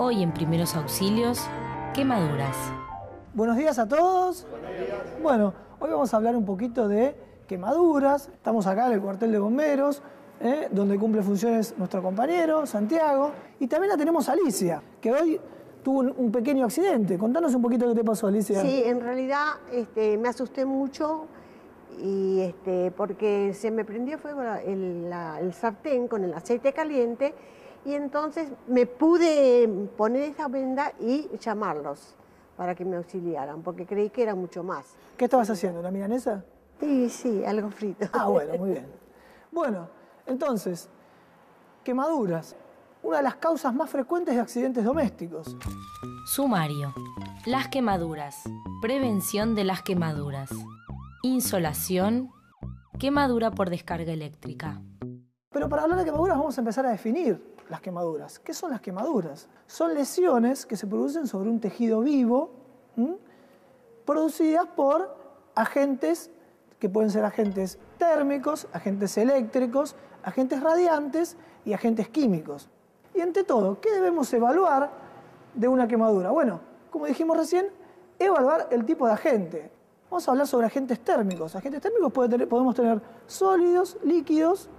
Hoy en Primeros Auxilios, quemaduras. Buenos días a todos. Bueno, hoy vamos a hablar un poquito de quemaduras. Estamos acá en el cuartel de bomberos, donde cumple funciones nuestro compañero, Santiago. Y también la tenemos a Alicia, que hoy tuvo un pequeño accidente. Contanos un poquito qué te pasó, Alicia. Sí, en realidad me asusté mucho y porque se me prendió fuego el sartén con el aceite caliente y entonces me pude poner esa venda y llamarlos para que me auxiliaran, porque creí que era mucho más. ¿Qué estabas haciendo? ¿Una milanesa? Sí, algo frito. Ah, bueno, muy bien. Bueno, entonces, quemaduras. Una de las causas más frecuentes de accidentes domésticos. Sumario. Las quemaduras. Prevención de las quemaduras. Insolación. Quemadura por descarga eléctrica. Pero para hablar de quemaduras vamos a empezar a definir las quemaduras. ¿Qué son las quemaduras? Son lesiones que se producen sobre un tejido vivo, producidas por agentes que pueden ser agentes térmicos, agentes eléctricos, agentes radiantes y agentes químicos. Y ante todo, ¿qué debemos evaluar de una quemadura? Bueno, como dijimos recién, evaluar el tipo de agente. Vamos a hablar sobre agentes térmicos. Agentes térmicos podemos tener sólidos, líquidos,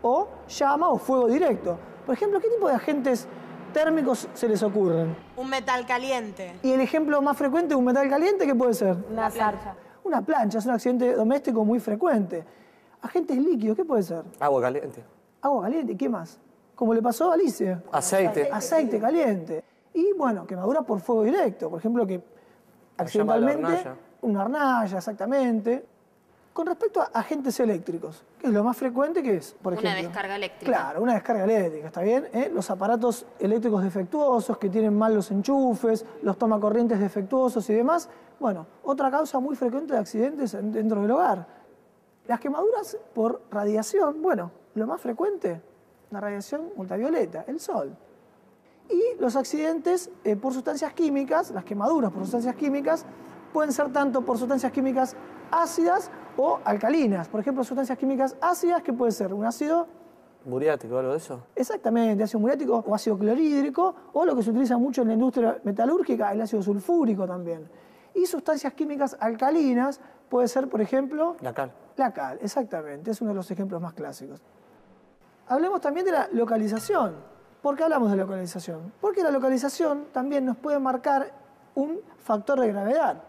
o llama o fuego directo. Por ejemplo, ¿qué tipo de agentes térmicos se les ocurren? Un metal caliente. Y el ejemplo más frecuente de un metal caliente, ¿qué puede ser? Una plancha. Una plancha, es un accidente doméstico muy frecuente. Agentes líquidos, ¿qué puede ser? Agua caliente. Agua caliente, ¿qué más? Como le pasó a Alicia. Aceite. Aceite caliente. Y bueno, quemadura por fuego directo. Por ejemplo, que accidentalmente... Una hornalla, exactamente. Con respecto a agentes eléctricos, ¿qué es lo más frecuente que es? Por ejemplo, una descarga eléctrica. Claro, una descarga eléctrica, ¿está bien? Los aparatos eléctricos defectuosos, que tienen mal los enchufes, los tomacorrientes defectuosos y demás. Bueno, otra causa muy frecuente de accidentes dentro del hogar. Las quemaduras por radiación, bueno, lo más frecuente, la radiación ultravioleta, el sol. Y los accidentes por sustancias químicas, las quemaduras por sustancias químicas, pueden ser tanto por sustancias químicas ácidas o alcalinas. Por ejemplo, sustancias químicas ácidas, ¿qué puede ser? Un ácido... ¿Muriático o algo de eso? Exactamente, ácido muriático o ácido clorhídrico, o lo que se utiliza mucho en la industria metalúrgica, el ácido sulfúrico también. Y sustancias químicas alcalinas, puede ser, por ejemplo... La cal. La cal, exactamente, es uno de los ejemplos más clásicos. Hablemos también de la localización. ¿Por qué hablamos de localización? Porque la localización también nos puede marcar un factor de gravedad.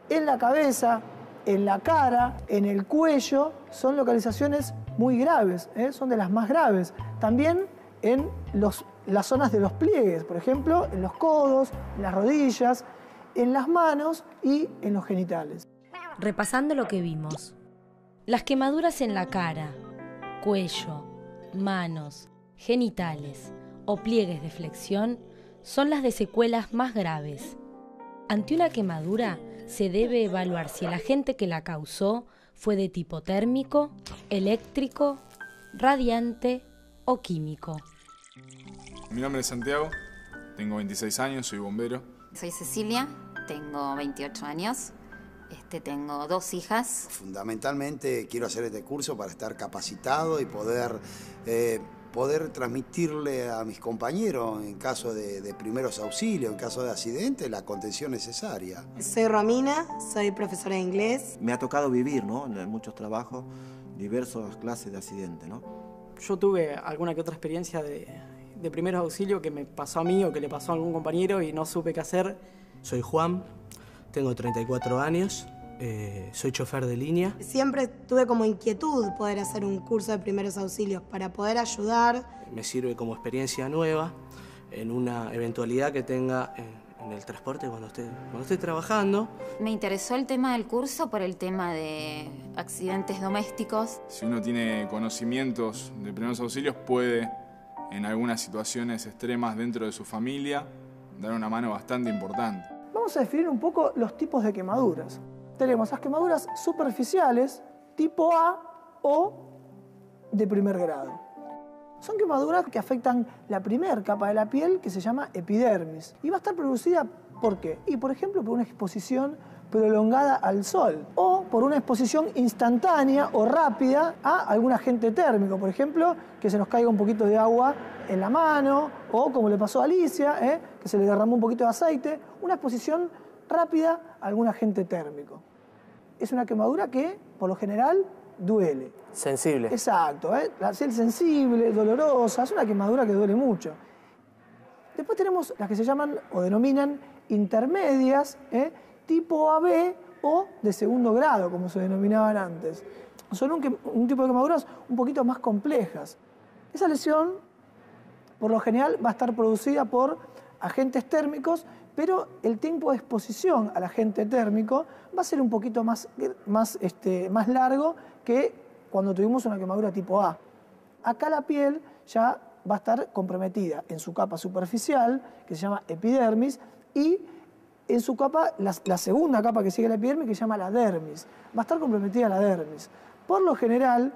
En la cabeza, en la cara, en el cuello, son localizaciones muy graves, son de las más graves. También en las zonas de los pliegues, por ejemplo, en los codos, en las rodillas, en las manos y en los genitales. Repasando lo que vimos. Las quemaduras en la cara, cuello, manos, genitales o pliegues de flexión son las de secuelas más graves. Ante una quemadura, se debe evaluar si el agente que la causó fue de tipo térmico, eléctrico, radiante o químico. Mi nombre es Santiago, tengo 26 años, soy bombero. Soy Cecilia, tengo 28 años, tengo 2 hijas. Fundamentalmente quiero hacer este curso para estar capacitado y poder transmitirle a mis compañeros en caso de primeros auxilios, en caso de accidente, la contención necesaria. Soy Romina, soy profesora de inglés. Me ha tocado vivir, ¿no?, en muchos trabajos, diversas clases de accidentes, ¿no? Yo tuve alguna que otra experiencia de primeros auxilios que me pasó a mí o que le pasó a algún compañero y no supe qué hacer. Soy Juan, tengo 34 años. Soy chofer de línea. Siempre tuve como inquietud poder hacer un curso de primeros auxilios para poder ayudar. Me sirve como experiencia nueva en una eventualidad que tenga en el transporte cuando esté trabajando. Me interesó el tema del curso por el tema de accidentes domésticos. Si uno tiene conocimientos de primeros auxilios, puede, en algunas situaciones extremas dentro de su familia, dar una mano bastante importante. Vamos a definir un poco los tipos de quemaduras. Tenemos las quemaduras superficiales, tipo A o de primer grado. Son quemaduras que afectan la primera capa de la piel, que se llama epidermis. Y va a estar producida, ¿por qué? Y por ejemplo, por una exposición prolongada al sol o por una exposición instantánea o rápida a algún agente térmico, por ejemplo, que se nos caiga un poquito de agua en la mano, o como le pasó a Alicia, que se le derramó un poquito de aceite, una exposición rápida a algún agente térmico. Es una quemadura que, por lo general, duele. Sensible. Exacto, la piel sensible, dolorosa, es una quemadura que duele mucho. Después tenemos las que se llaman o denominan intermedias, tipo AB o de segundo grado, como se denominaban antes. Son un tipo de quemaduras un poquito más complejas. Esa lesión, por lo general, va a estar producida por agentes térmicos, pero el tiempo de exposición al agente térmico va a ser un poquito más largo que cuando tuvimos una quemadura tipo A. Acá la piel ya va a estar comprometida en su capa superficial, que se llama epidermis, y en su capa, la segunda capa que sigue la epidermis, que se llama la dermis. Va a estar comprometida la dermis. Por lo general,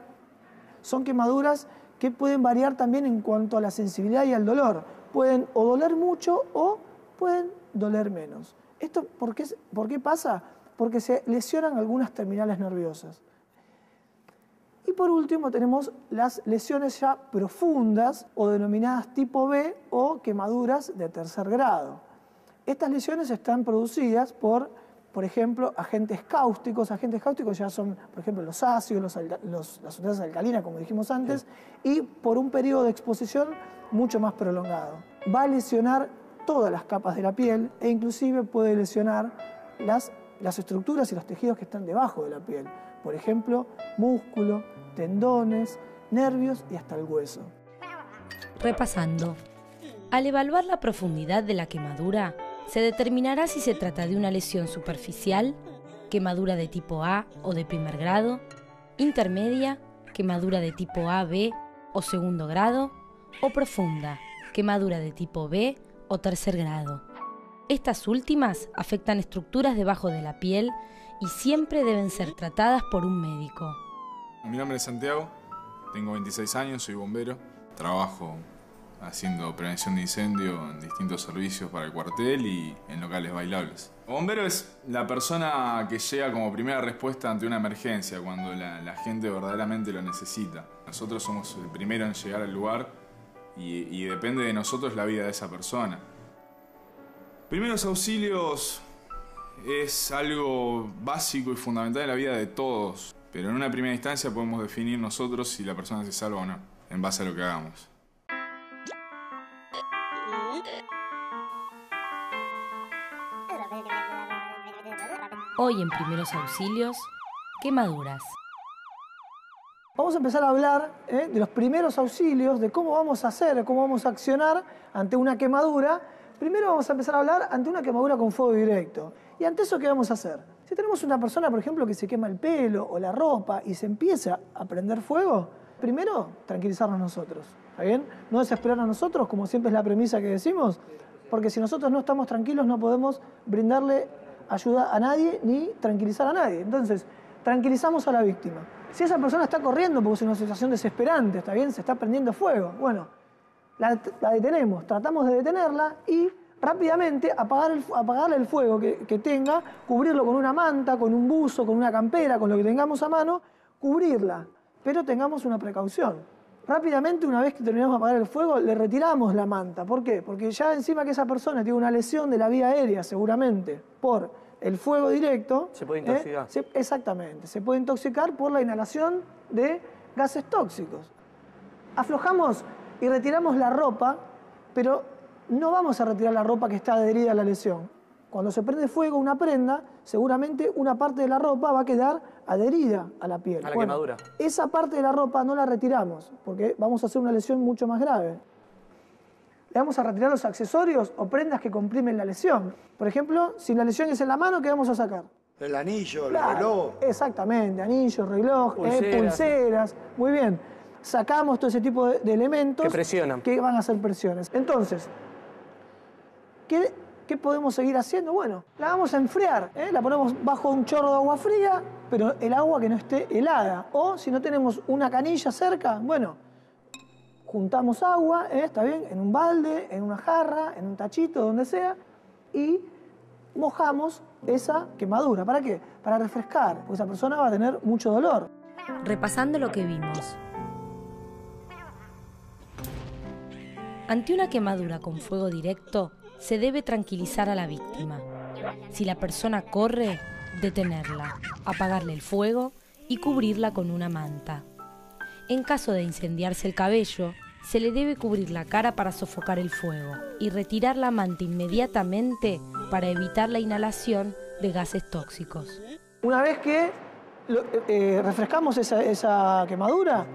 son quemaduras que pueden variar también en cuanto a la sensibilidad y al dolor. Pueden o doler mucho o pueden doler menos. ¿Esto por qué pasa? Porque se lesionan algunas terminales nerviosas. Y por último tenemos las lesiones ya profundas o denominadas tipo B o quemaduras de tercer grado. Estas lesiones están producidas por ejemplo, agentes cáusticos. Agentes cáusticos ya son, por ejemplo, los ácidos, las sustancias alcalinas, como dijimos antes, y por un periodo de exposición mucho más prolongado. Va a lesionar todas las capas de la piel e inclusive puede lesionar las estructuras y los tejidos que están debajo de la piel. Por ejemplo, músculo, tendones, nervios y hasta el hueso. Repasando, al evaluar la profundidad de la quemadura, se determinará si se trata de una lesión superficial, quemadura de tipo A o de primer grado, intermedia, quemadura de tipo AB o segundo grado, o profunda, quemadura de tipo B o tercer grado. Estas últimas afectan estructuras debajo de la piel y siempre deben ser tratadas por un médico. Mi nombre es Santiago, tengo 26 años, soy bombero, trabajo haciendo prevención de incendio en distintos servicios para el cuartel y en locales bailables. El bombero es la persona que llega como primera respuesta ante una emergencia cuando la gente verdaderamente lo necesita. Nosotros somos el primero en llegar al lugar y depende de nosotros la vida de esa persona. Primeros auxilios es algo básico y fundamental en la vida de todos, pero en una primera instancia podemos definir nosotros si la persona se salva o no, en base a lo que hagamos. Hoy en Primeros Auxilios, quemaduras. Vamos a empezar a hablar de los primeros auxilios, de cómo vamos a hacer, cómo vamos a accionar ante una quemadura. Primero vamos a empezar a hablar ante una quemadura con fuego directo. ¿Y ante eso qué vamos a hacer? Si tenemos una persona, por ejemplo, que se quema el pelo o la ropa y se empieza a prender fuego, primero tranquilizarnos nosotros, ¿está bien? No desesperar a nosotros, como siempre es la premisa que decimos, porque si nosotros no estamos tranquilos no podemos brindarle ayuda a nadie ni tranquilizar a nadie. Entonces, tranquilizamos a la víctima. Si esa persona está corriendo porque es una situación desesperante, ¿está bien? Se está prendiendo fuego, bueno, la detenemos, tratamos de detenerla y rápidamente apagarle el fuego que tenga, cubrirlo con una manta, con un buzo, con una campera, con lo que tengamos a mano, cubrirla, pero tengamos una precaución. Rápidamente, una vez que terminamos de apagar el fuego, le retiramos la manta. ¿Por qué? Porque ya encima que esa persona tiene una lesión de la vía aérea, seguramente, por el fuego directo... Se puede intoxicar. Exactamente, se puede intoxicar por la inhalación de gases tóxicos. Aflojamos y retiramos la ropa, pero no vamos a retirar la ropa que está adherida a la lesión. Cuando se prende fuego una prenda, seguramente una parte de la ropa va a quedar adherida a la piel. A la quemadura. Esa parte de la ropa no la retiramos, porque vamos a hacer una lesión mucho más grave. Le vamos a retirar los accesorios o prendas que comprimen la lesión. Por ejemplo, si la lesión es en la mano, ¿qué vamos a sacar? El anillo, Claro, el reloj. Exactamente, anillos, reloj, pulseras. Muy bien. Sacamos todo ese tipo de elementos que presionan, que van a hacer presiones. Entonces, ¿qué podemos seguir haciendo? Bueno, la vamos a enfriar, la ponemos bajo un chorro de agua fría, pero el agua que no esté helada. O si no tenemos una canilla cerca, bueno, juntamos agua, está bien, en un balde, en una jarra, en un tachito, donde sea, y mojamos esa quemadura. ¿Para qué? Para refrescar, porque esa persona va a tener mucho dolor. Repasando lo que vimos. Ante una quemadura con fuego directo, se debe tranquilizar a la víctima. Si la persona corre, detenerla, apagarle el fuego y cubrirla con una manta. En caso de incendiarse el cabello, se le debe cubrir la cara para sofocar el fuego y retirar la manta inmediatamente para evitar la inhalación de gases tóxicos. Una vez que refrescamos esa quemadura,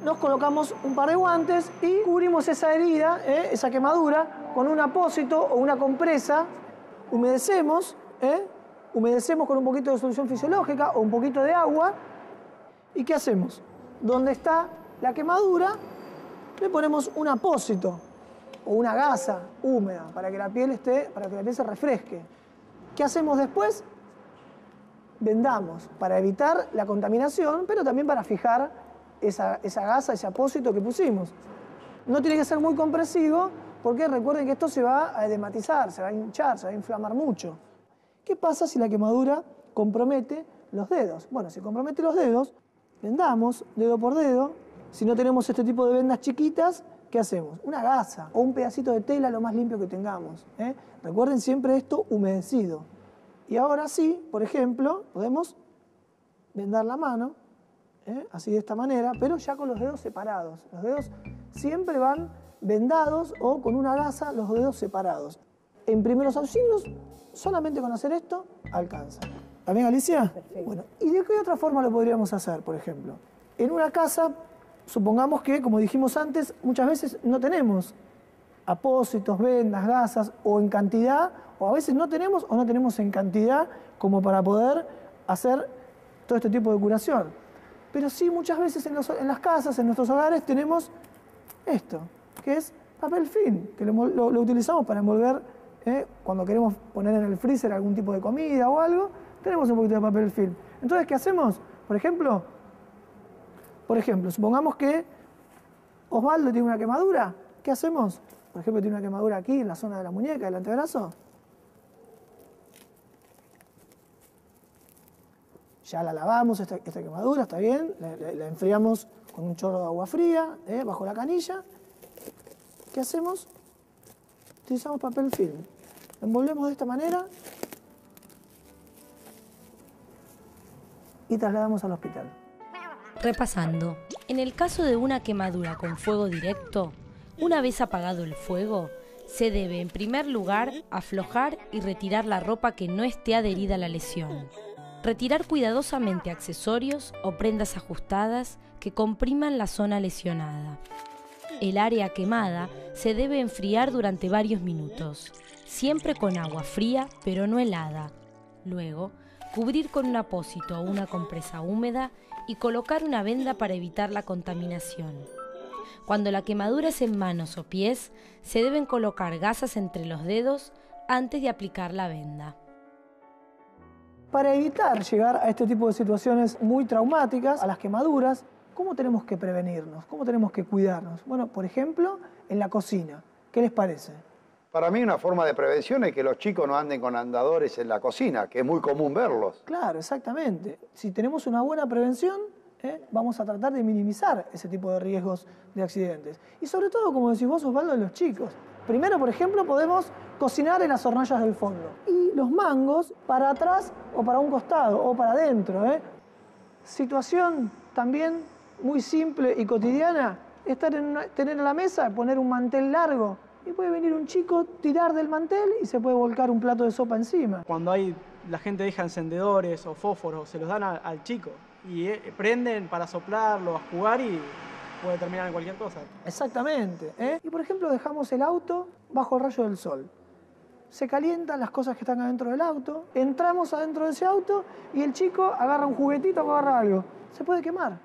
nos colocamos un par de guantes y cubrimos esa herida, esa quemadura, con un apósito o una compresa. Humedecemos con un poquito de solución fisiológica o un poquito de agua. ¿Y qué hacemos? Donde está la quemadura, le ponemos un apósito o una gasa húmeda para que la piel se refresque. ¿Qué hacemos después? Vendamos para evitar la contaminación, pero también para fijar esa gasa, ese apósito que pusimos. No tiene que ser muy compresivo, porque recuerden que esto se va a edematizar, se va a hinchar, se va a inflamar mucho. ¿Qué pasa si la quemadura compromete los dedos? Bueno, si compromete los dedos, vendamos dedo por dedo. Si no tenemos este tipo de vendas chiquitas, ¿qué hacemos? Una gasa o un pedacito de tela lo más limpio que tengamos. Recuerden siempre esto humedecido. Y ahora sí, por ejemplo, podemos vendar la mano, así de esta manera, pero ya con los dedos separados. Los dedos siempre van vendados o con una gasa los dedos separados. En primeros auxilios, solamente con hacer esto, alcanza. ¿También, Alicia? Perfecto. Bueno, ¿y de qué otra forma lo podríamos hacer, por ejemplo? En una casa, supongamos que, como dijimos antes, muchas veces no tenemos apósitos, vendas, gasas, o en cantidad, o a veces no tenemos o no tenemos en cantidad como para poder hacer todo este tipo de curación. Pero sí, muchas veces en las casas, en nuestros hogares, tenemos esto, que es papel film, que lo utilizamos para envolver, cuando queremos poner en el freezer algún tipo de comida o algo, tenemos un poquito de papel film. Entonces, ¿qué hacemos? Por ejemplo, supongamos que Osvaldo tiene una quemadura. ¿Qué hacemos? Por ejemplo, tiene una quemadura aquí en la zona de la muñeca, del antebrazo. Ya la lavamos, esta quemadura, está bien. La enfriamos con un chorro de agua fría, bajo la canilla. ¿Qué hacemos? Utilizamos papel film. Lo envolvemos de esta manera y trasladamos al hospital. Repasando, en el caso de una quemadura con fuego directo, una vez apagado el fuego, se debe en primer lugar aflojar y retirar la ropa que no esté adherida a la lesión. Retirar cuidadosamente accesorios o prendas ajustadas que compriman la zona lesionada. El área quemada se debe enfriar durante varios minutos, siempre con agua fría pero no helada. Luego, cubrir con un apósito o una compresa húmeda y colocar una venda para evitar la contaminación. Cuando la quemadura es en manos o pies, se deben colocar gasas entre los dedos antes de aplicar la venda. Para evitar llegar a este tipo de situaciones muy traumáticas, a las quemaduras, ¿cómo tenemos que prevenirnos? ¿Cómo tenemos que cuidarnos? Bueno, por ejemplo, en la cocina. ¿Qué les parece? Para mí una forma de prevención es que los chicos no anden con andadores en la cocina, que es muy común verlos. Claro, exactamente. Si tenemos una buena prevención, vamos a tratar de minimizar ese tipo de riesgos de accidentes. Y sobre todo, como decís vos, Osvaldo, de los chicos. Primero, por ejemplo, podemos cocinar en las hornallas del fondo. Y los mangos para atrás o para un costado o para adentro. Situación también muy simple y cotidiana, tener en la mesa, poner un mantel largo. Y puede venir un chico, tirar del mantel y se puede volcar un plato de sopa encima. Cuando la gente deja encendedores o fósforos, se los dan al chico y prenden para soplarlo, a jugar y puede terminar en cualquier cosa. Exactamente. Y por ejemplo dejamos el auto bajo el rayo del sol. Se calientan las cosas que están adentro del auto, entramos adentro de ese auto y el chico agarra un juguetito o agarra algo. Se puede quemar.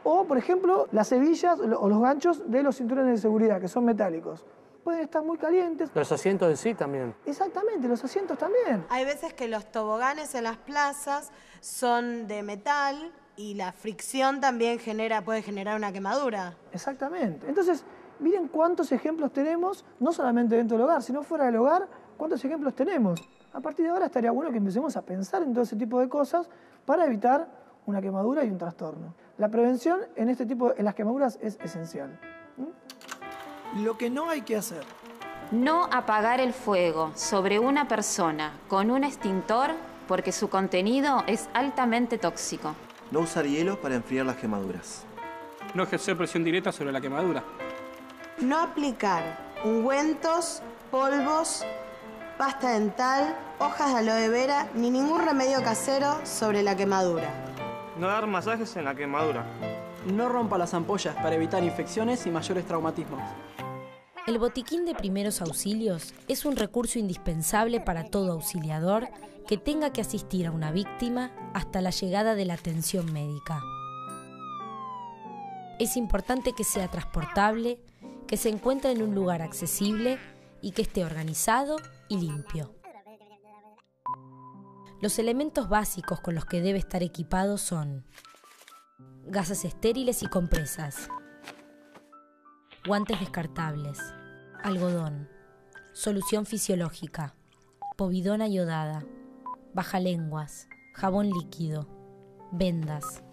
O, por ejemplo, las hebillas o los ganchos de los cinturones de seguridad, que son metálicos. Pueden estar muy calientes. Los asientos en sí también. Exactamente, los asientos también. Hay veces que los toboganes en las plazas son de metal y la fricción también puede generar una quemadura. Exactamente. Entonces, miren cuántos ejemplos tenemos, no solamente dentro del hogar, sino fuera del hogar, cuántos ejemplos tenemos. A partir de ahora estaría bueno que empecemos a pensar en todo ese tipo de cosas para evitar una quemadura y un trastorno. La prevención en las quemaduras es esencial. Lo que no hay que hacer. No apagar el fuego sobre una persona con un extintor porque su contenido es altamente tóxico. No usar hielo para enfriar las quemaduras. No ejercer presión directa sobre la quemadura. No aplicar ungüentos, polvos, pasta dental, hojas de aloe vera ni ningún remedio casero sobre la quemadura. No dar masajes en la quemadura. No rompa las ampollas para evitar infecciones y mayores traumatismos. El botiquín de primeros auxilios es un recurso indispensable para todo auxiliador que tenga que asistir a una víctima hasta la llegada de la atención médica. Es importante que sea transportable, que se encuentre en un lugar accesible y que esté organizado y limpio. Los elementos básicos con los que debe estar equipado son gasas estériles y compresas, guantes descartables, algodón, solución fisiológica, povidona iodada, bajalenguas, jabón líquido, vendas,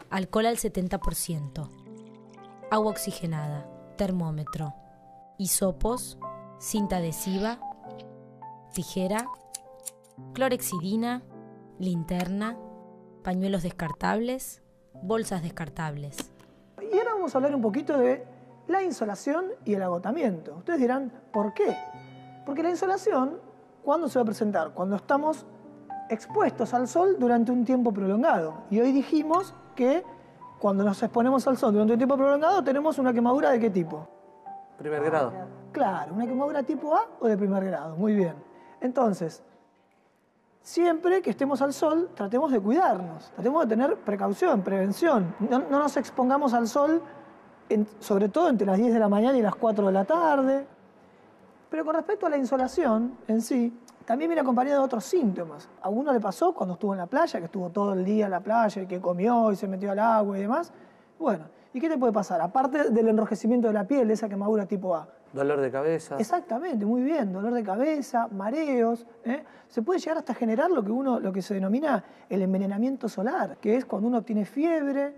alcohol al 70%, agua oxigenada, termómetro, hisopos, cinta adhesiva, tijera, clorexidina, linterna, pañuelos descartables, bolsas descartables. Y ahora vamos a hablar un poquito de la insolación y el agotamiento. Ustedes dirán, ¿por qué? Porque la insolación, ¿cuándo se va a presentar? Cuando estamos expuestos al sol durante un tiempo prolongado. Y hoy dijimos que cuando nos exponemos al sol durante un tiempo prolongado tenemos una quemadura ¿de qué tipo? Primer grado. Claro, una quemadura tipo A o de primer grado. Muy bien. Entonces, siempre que estemos al sol, tratemos de cuidarnos. Tratemos de tener precaución, prevención. No nos expongamos al sol, sobre todo entre las 10 de la mañana y las 4 de la tarde. Pero con respecto a la insolación en sí, también viene acompañado de otros síntomas. A uno le pasó cuando estuvo en la playa, que estuvo todo el día en la playa y que comió y se metió al agua y demás. Bueno, ¿y qué te puede pasar? Aparte del enrojecimiento de la piel, de esa quemadura tipo A. Dolor de cabeza. Exactamente, muy bien. Dolor de cabeza, mareos. Se puede llegar hasta generar lo que se denomina el envenenamiento solar, que es cuando uno tiene fiebre,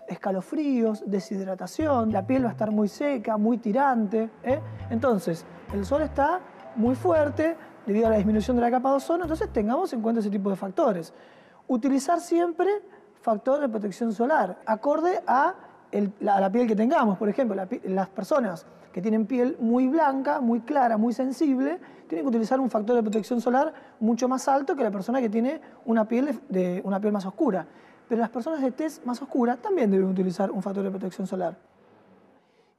escalofríos, deshidratación, la piel va a estar muy seca, muy tirante. Entonces, el sol está muy fuerte debido a la disminución de la capa de ozono, entonces tengamos en cuenta ese tipo de factores. Utilizar siempre factor de protección solar, acorde a la piel que tengamos. Por ejemplo, las personas que tienen piel muy blanca, muy clara, muy sensible, tienen que utilizar un factor de protección solar mucho más alto que la persona que tiene una piel más oscura. Pero las personas de tez más oscura también deben utilizar un factor de protección solar.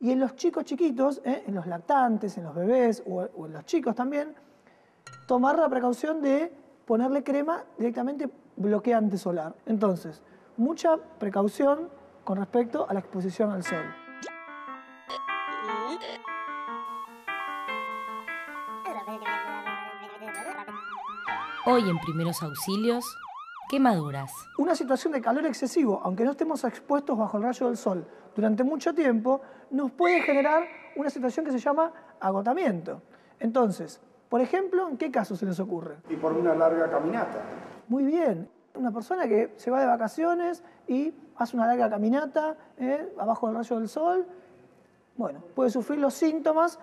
Y en los chicos chiquitos, en los lactantes, en los bebés o en los chicos también, tomar la precaución de ponerle crema directamente bloqueante solar. Entonces, mucha precaución con respecto a la exposición al sol. Hoy en Primeros Auxilios, quemaduras. Una situación de calor excesivo, aunque no estemos expuestos bajo el rayo del sol durante mucho tiempo, nos puede generar una situación que se llama agotamiento. Entonces, por ejemplo, ¿en qué caso se les ocurre? Y por una larga caminata. Muy bien. Una persona que se va de vacaciones y hace una larga caminata abajo del rayo del sol, bueno, puede sufrir los síntomas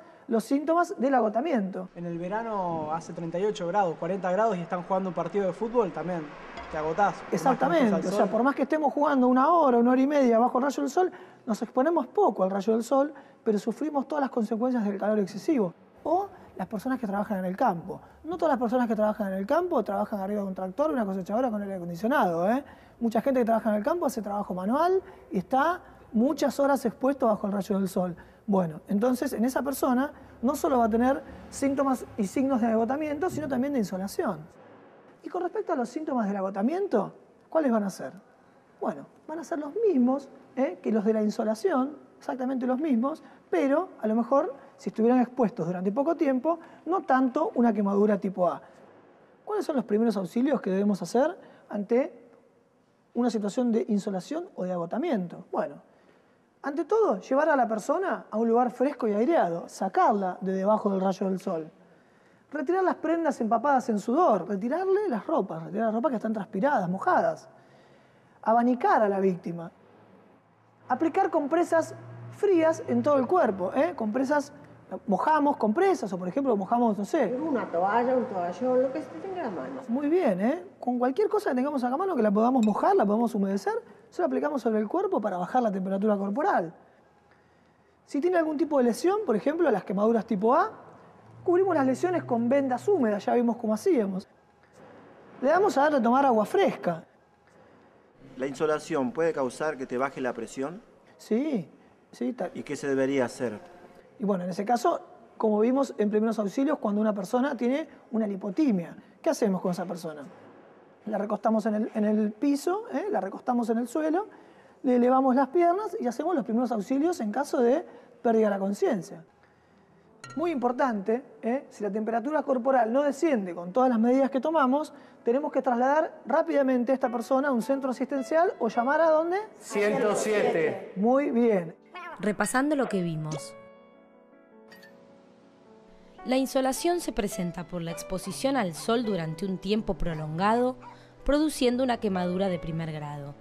del agotamiento. En el verano hace 38 grados, 40 grados y están jugando un partido de fútbol, también te agotás. Exactamente, o sea, por más que estemos jugando una hora y media bajo el rayo del sol, nos exponemos poco al rayo del sol, pero sufrimos todas las consecuencias del calor excesivo. O las personas que trabajan en el campo. No todas las personas que trabajan en el campo trabajan arriba de un tractor o una cosechadora con aire acondicionado. Mucha gente que trabaja en el campo hace trabajo manual y está muchas horas expuesto bajo el rayo del sol. Bueno, entonces en esa persona no solo va a tener síntomas y signos de agotamiento, sino también de insolación. Y con respecto a los síntomas del agotamiento, ¿cuáles van a ser? Bueno, van a ser los mismos que los de la insolación, exactamente los mismos, pero a lo mejor, si estuvieran expuestos durante poco tiempo, no tanto una quemadura tipo A. ¿Cuáles son los primeros auxilios que debemos hacer ante una situación de insolación o de agotamiento? Bueno, ante todo, llevar a la persona a un lugar fresco y aireado, sacarla de debajo del rayo del sol. Retirar las prendas empapadas en sudor, retirarle las ropas que están transpiradas, mojadas. Abanicar a la víctima. Aplicar compresas frías en todo el cuerpo, compresas, mojamos compresas o por ejemplo mojamos, no sé. Una toalla, un toallón, lo que se tenga a la mano. Muy bien, con cualquier cosa que tengamos a la mano que la podamos mojar, la podemos humedecer, eso lo aplicamos sobre el cuerpo para bajar la temperatura corporal. Si tiene algún tipo de lesión, por ejemplo las quemaduras tipo A, cubrimos las lesiones con vendas húmedas, ya vimos cómo hacíamos. Le damos a dar de tomar agua fresca. ¿La insolación puede causar que te baje la presión? Sí. ¿Y qué se debería hacer? Y bueno, en ese caso, como vimos en primeros auxilios, cuando una persona tiene una lipotimia, ¿qué hacemos con esa persona? La recostamos en el piso, la recostamos en el suelo, le elevamos las piernas y hacemos los primeros auxilios en caso de pérdida de la conciencia. Muy importante, si la temperatura corporal no desciende con todas las medidas que tomamos, tenemos que trasladar rápidamente a esta persona a un centro asistencial o llamar a ¿dónde? 107. Muy bien. Repasando lo que vimos. La insolación se presenta por la exposición al sol durante un tiempo prolongado, produciendo una quemadura de primer grado.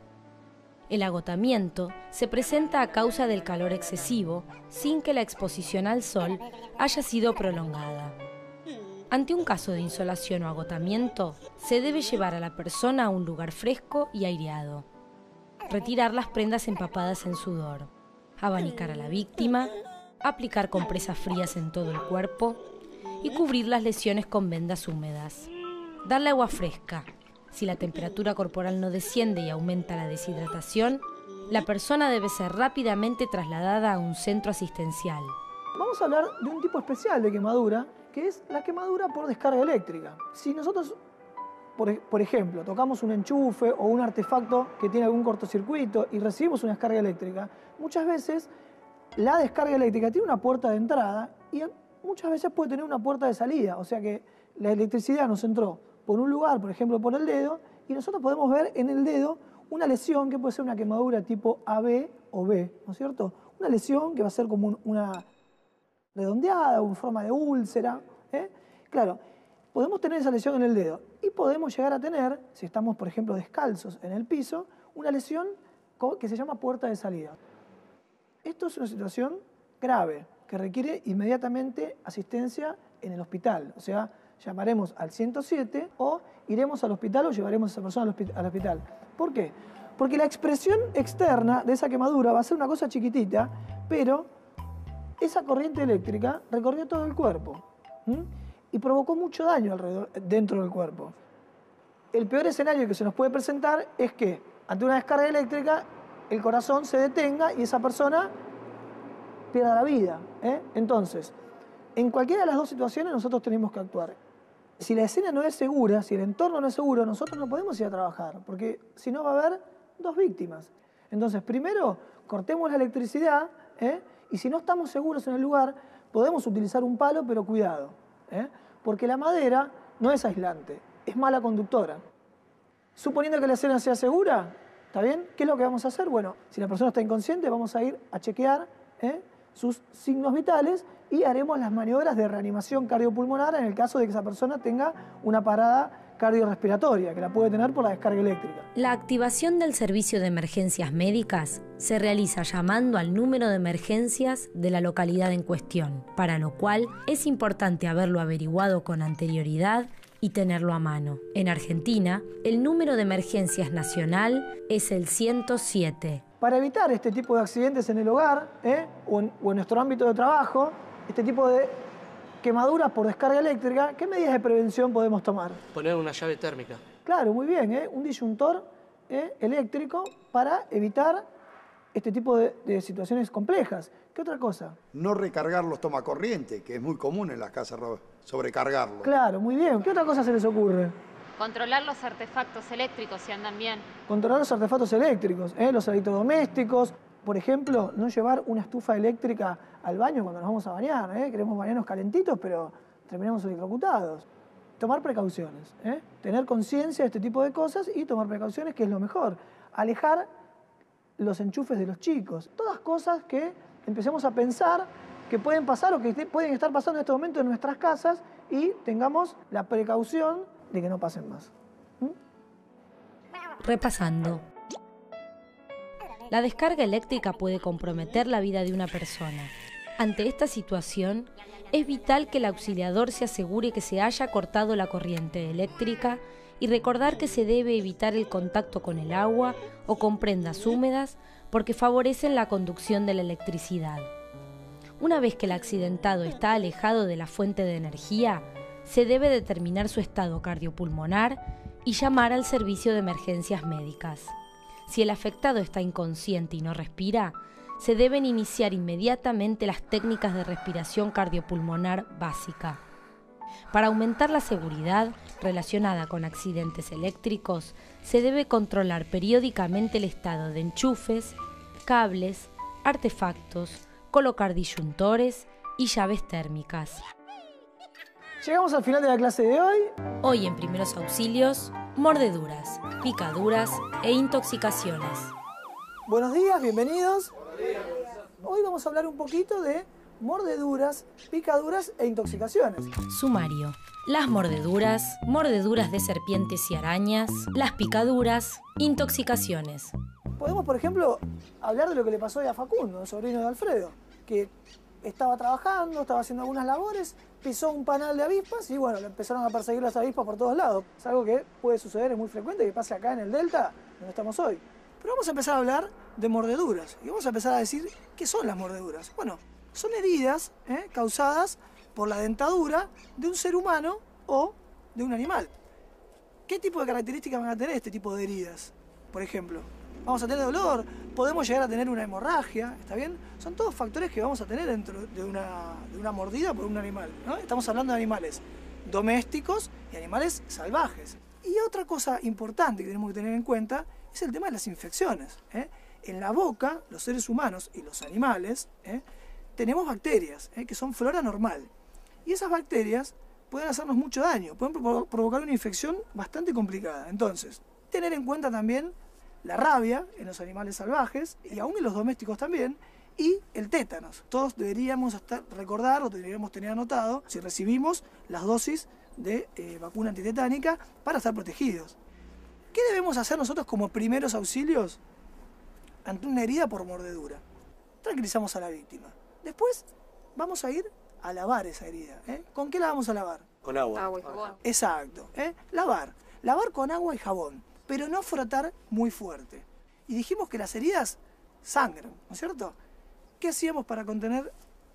El agotamiento se presenta a causa del calor excesivo, sin que la exposición al sol haya sido prolongada. Ante un caso de insolación o agotamiento, se debe llevar a la persona a un lugar fresco y aireado. Retirar las prendas empapadas en sudor. Abanicar a la víctima, aplicar compresas frías en todo el cuerpo y cubrir las lesiones con vendas húmedas. Darle agua fresca. Si la temperatura corporal no desciende y aumenta la deshidratación, la persona debe ser rápidamente trasladada a un centro asistencial. Vamos a hablar de un tipo especial de quemadura, que es la quemadura por descarga eléctrica. Si nosotros, por ejemplo, tocamos un enchufe o un artefacto que tiene algún cortocircuito y recibimos una descarga eléctrica, muchas veces la descarga eléctrica tiene una puerta de entrada y muchas veces puede tener una puerta de salida. O sea que la electricidad nos entró por un lugar, por ejemplo por el dedo, y nosotros podemos ver en el dedo una lesión que puede ser una quemadura tipo AB o B, ¿no es cierto? Una lesión que va a ser como una redondeada o en forma de úlcera. Claro, podemos tener esa lesión en el dedo y podemos llegar a tener, si estamos por ejemplo descalzos en el piso, una lesión que se llama puerta de salida. Esto es una situación grave que requiere inmediatamente asistencia en el hospital, o sea, llamaremos al 107 o iremos al hospital o llevaremos a esa persona al hospital. ¿Por qué? Porque la expresión externa de esa quemadura va a ser una cosa chiquitita, pero esa corriente eléctrica recorrió todo el cuerpo y provocó mucho daño dentro del cuerpo. El peor escenario que se nos puede presentar es que ante una descarga eléctrica el corazón se detenga y esa persona pierda la vida. Entonces, en cualquiera de las dos situaciones nosotros tenemos que actuar. Si la escena no es segura, si el entorno no es seguro, nosotros no podemos ir a trabajar, porque si no va a haber dos víctimas. Entonces, primero, cortemos la electricidad, y si no estamos seguros en el lugar, podemos utilizar un palo, pero cuidado, porque la madera no es aislante, es mala conductora. Suponiendo que la escena sea segura, ¿está bien? ¿Qué es lo que vamos a hacer? Bueno, si la persona está inconsciente, vamos a ir a chequear sus signos vitales y haremos las maniobras de reanimación cardiopulmonar en el caso de que esa persona tenga una parada cardiorrespiratoria, que la puede tener por la descarga eléctrica. La activación del servicio de emergencias médicas se realiza llamando al número de emergencias de la localidad en cuestión, para lo cual es importante haberlo averiguado con anterioridad y tenerlo a mano. En Argentina, el número de emergencias nacional es el 107. Para evitar este tipo de accidentes en el hogar o en nuestro ámbito de trabajo, este tipo de quemaduras por descarga eléctrica, ¿qué medidas de prevención podemos tomar? Poner una llave térmica. Claro, muy bien, un disyuntor eléctrico para evitar este tipo de situaciones complejas. ¿Qué otra cosa? No recargar los tomacorrientes, que es muy común en las casas, sobrecargarlos. Claro, muy bien. ¿Qué otra cosa se les ocurre? Controlar los artefactos eléctricos si andan bien. Controlar los artefactos eléctricos, los electrodomésticos. Por ejemplo, no llevar una estufa eléctrica al baño cuando nos vamos a bañar. Queremos bañarnos calentitos, pero terminamos electrocutados. Tomar precauciones, tener conciencia de este tipo de cosas y tomar precauciones, que es lo mejor. Alejar los enchufes de los chicos. Todas cosas que empecemos a pensar que pueden pasar o que pueden estar pasando en este momento en nuestras casas y tengamos la precaución de que no pasen más. Repasando. La descarga eléctrica puede comprometer la vida de una persona. Ante esta situación, es vital que el auxiliador se asegure que se haya cortado la corriente eléctrica y recordar que se debe evitar el contacto con el agua o con prendas húmedas porque favorecen la conducción de la electricidad. Una vez que el accidentado está alejado de la fuente de energía, se debe determinar su estado cardiopulmonar y llamar al servicio de emergencias médicas. Si el afectado está inconsciente y no respira, se deben iniciar inmediatamente las técnicas de respiración cardiopulmonar básica. Para aumentar la seguridad relacionada con accidentes eléctricos, se debe controlar periódicamente el estado de enchufes, cables, artefactos, colocar disyuntores y llaves térmicas. Llegamos al final de la clase de hoy. Hoy en Primeros Auxilios, mordeduras, picaduras e intoxicaciones. Buenos días, bienvenidos. Hoy vamos a hablar un poquito de mordeduras, picaduras e intoxicaciones. Sumario. Las mordeduras, mordeduras de serpientes y arañas, las picaduras, intoxicaciones. Podemos, por ejemplo, hablar de lo que le pasó hoy a Facundo, el sobrino de Alfredo, que estaba trabajando, estaba haciendo algunas labores, pisó un panal de avispas y bueno, le empezaron a perseguir las avispas por todos lados. Es algo que puede suceder, es muy frecuente, que pase acá en el Delta, donde estamos hoy. Pero vamos a empezar a hablar de mordeduras y vamos a empezar a decir qué son las mordeduras. Bueno, son heridas causadas por la dentadura de un ser humano o de un animal. ¿Qué tipo de características van a tener este tipo de heridas? Por ejemplo, vamos a tener dolor, podemos llegar a tener una hemorragia, ¿está bien? Son todos factores que vamos a tener dentro de una mordida por un animal, ¿no? Estamos hablando de animales domésticos y animales salvajes. Y otra cosa importante que tenemos que tener en cuenta es el tema de las infecciones. En la boca, los seres humanos y los animales, tenemos bacterias, que son flora normal. Y esas bacterias pueden hacernos mucho daño, pueden provocar una infección bastante complicada. Entonces, tener en cuenta también la rabia en los animales salvajes y aún en los domésticos también, y el tétanos. Todos deberíamos recordar o deberíamos tener anotado si recibimos las dosis de vacuna antitetánica para estar protegidos. ¿Qué debemos hacer nosotros como primeros auxilios ante una herida por mordedura? Tranquilizamos a la víctima. Después vamos a ir a lavar esa herida. ¿Con qué la vamos a lavar? Con agua. Agua y jabón. Exacto. Lavar. Lavar con agua y jabón, pero no frotar muy fuerte. Y dijimos que las heridas sangran, ¿no es cierto? ¿Qué hacíamos para contener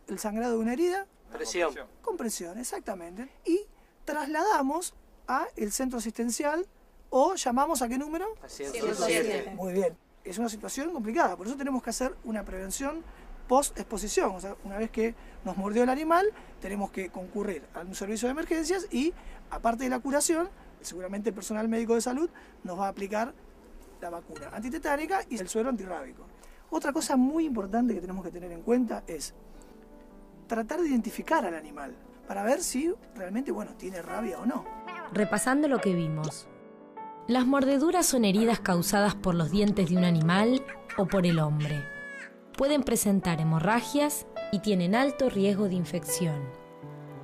el sangrado de una herida? Presión. Con presión, exactamente. Y trasladamos a el centro asistencial o llamamos ¿a qué número? 107. Muy bien. Es una situación complicada, por eso tenemos que hacer una prevención post-exposición. O sea, una vez que nos mordió el animal, tenemos que concurrir a un servicio de emergencias y, aparte de la curación, seguramente el personal médico de salud nos va a aplicar la vacuna antitetánica y el suero antirrábico. Otra cosa muy importante que tenemos que tener en cuenta es tratar de identificar al animal para ver si realmente, tiene rabia o no. Repasando lo que vimos. Las mordeduras son heridas causadas por los dientes de un animal o por el hombre. Pueden presentar hemorragias y tienen alto riesgo de infección.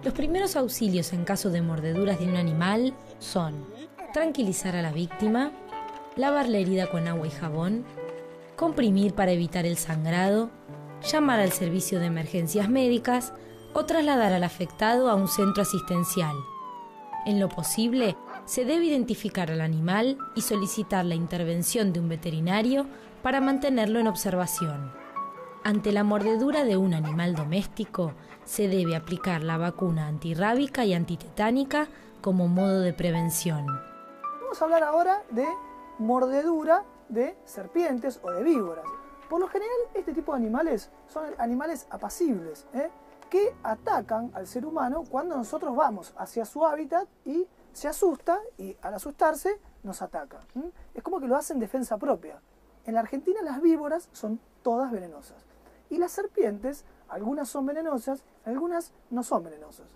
Los primeros auxilios en caso de mordeduras de un animal son tranquilizar a la víctima, lavar la herida con agua y jabón, comprimir para evitar el sangrado, llamar al servicio de emergencias médicas o trasladar al afectado a un centro asistencial. En lo posible, se debe identificar al animal y solicitar la intervención de un veterinario para mantenerlo en observación. Ante la mordedura de un animal doméstico, se debe aplicar la vacuna antirrábica y antitetánica como modo de prevención. Vamos a hablar ahora de mordedura de serpientes o de víboras. Por lo general, este tipo de animales son animales apacibles, que atacan al ser humano cuando nosotros vamos hacia su hábitat y se asusta y al asustarse nos ataca. Es como que lo hacen en defensa propia. En la Argentina las víboras son todas venenosas. Y las serpientes, algunas son venenosas, algunas no son venenosas.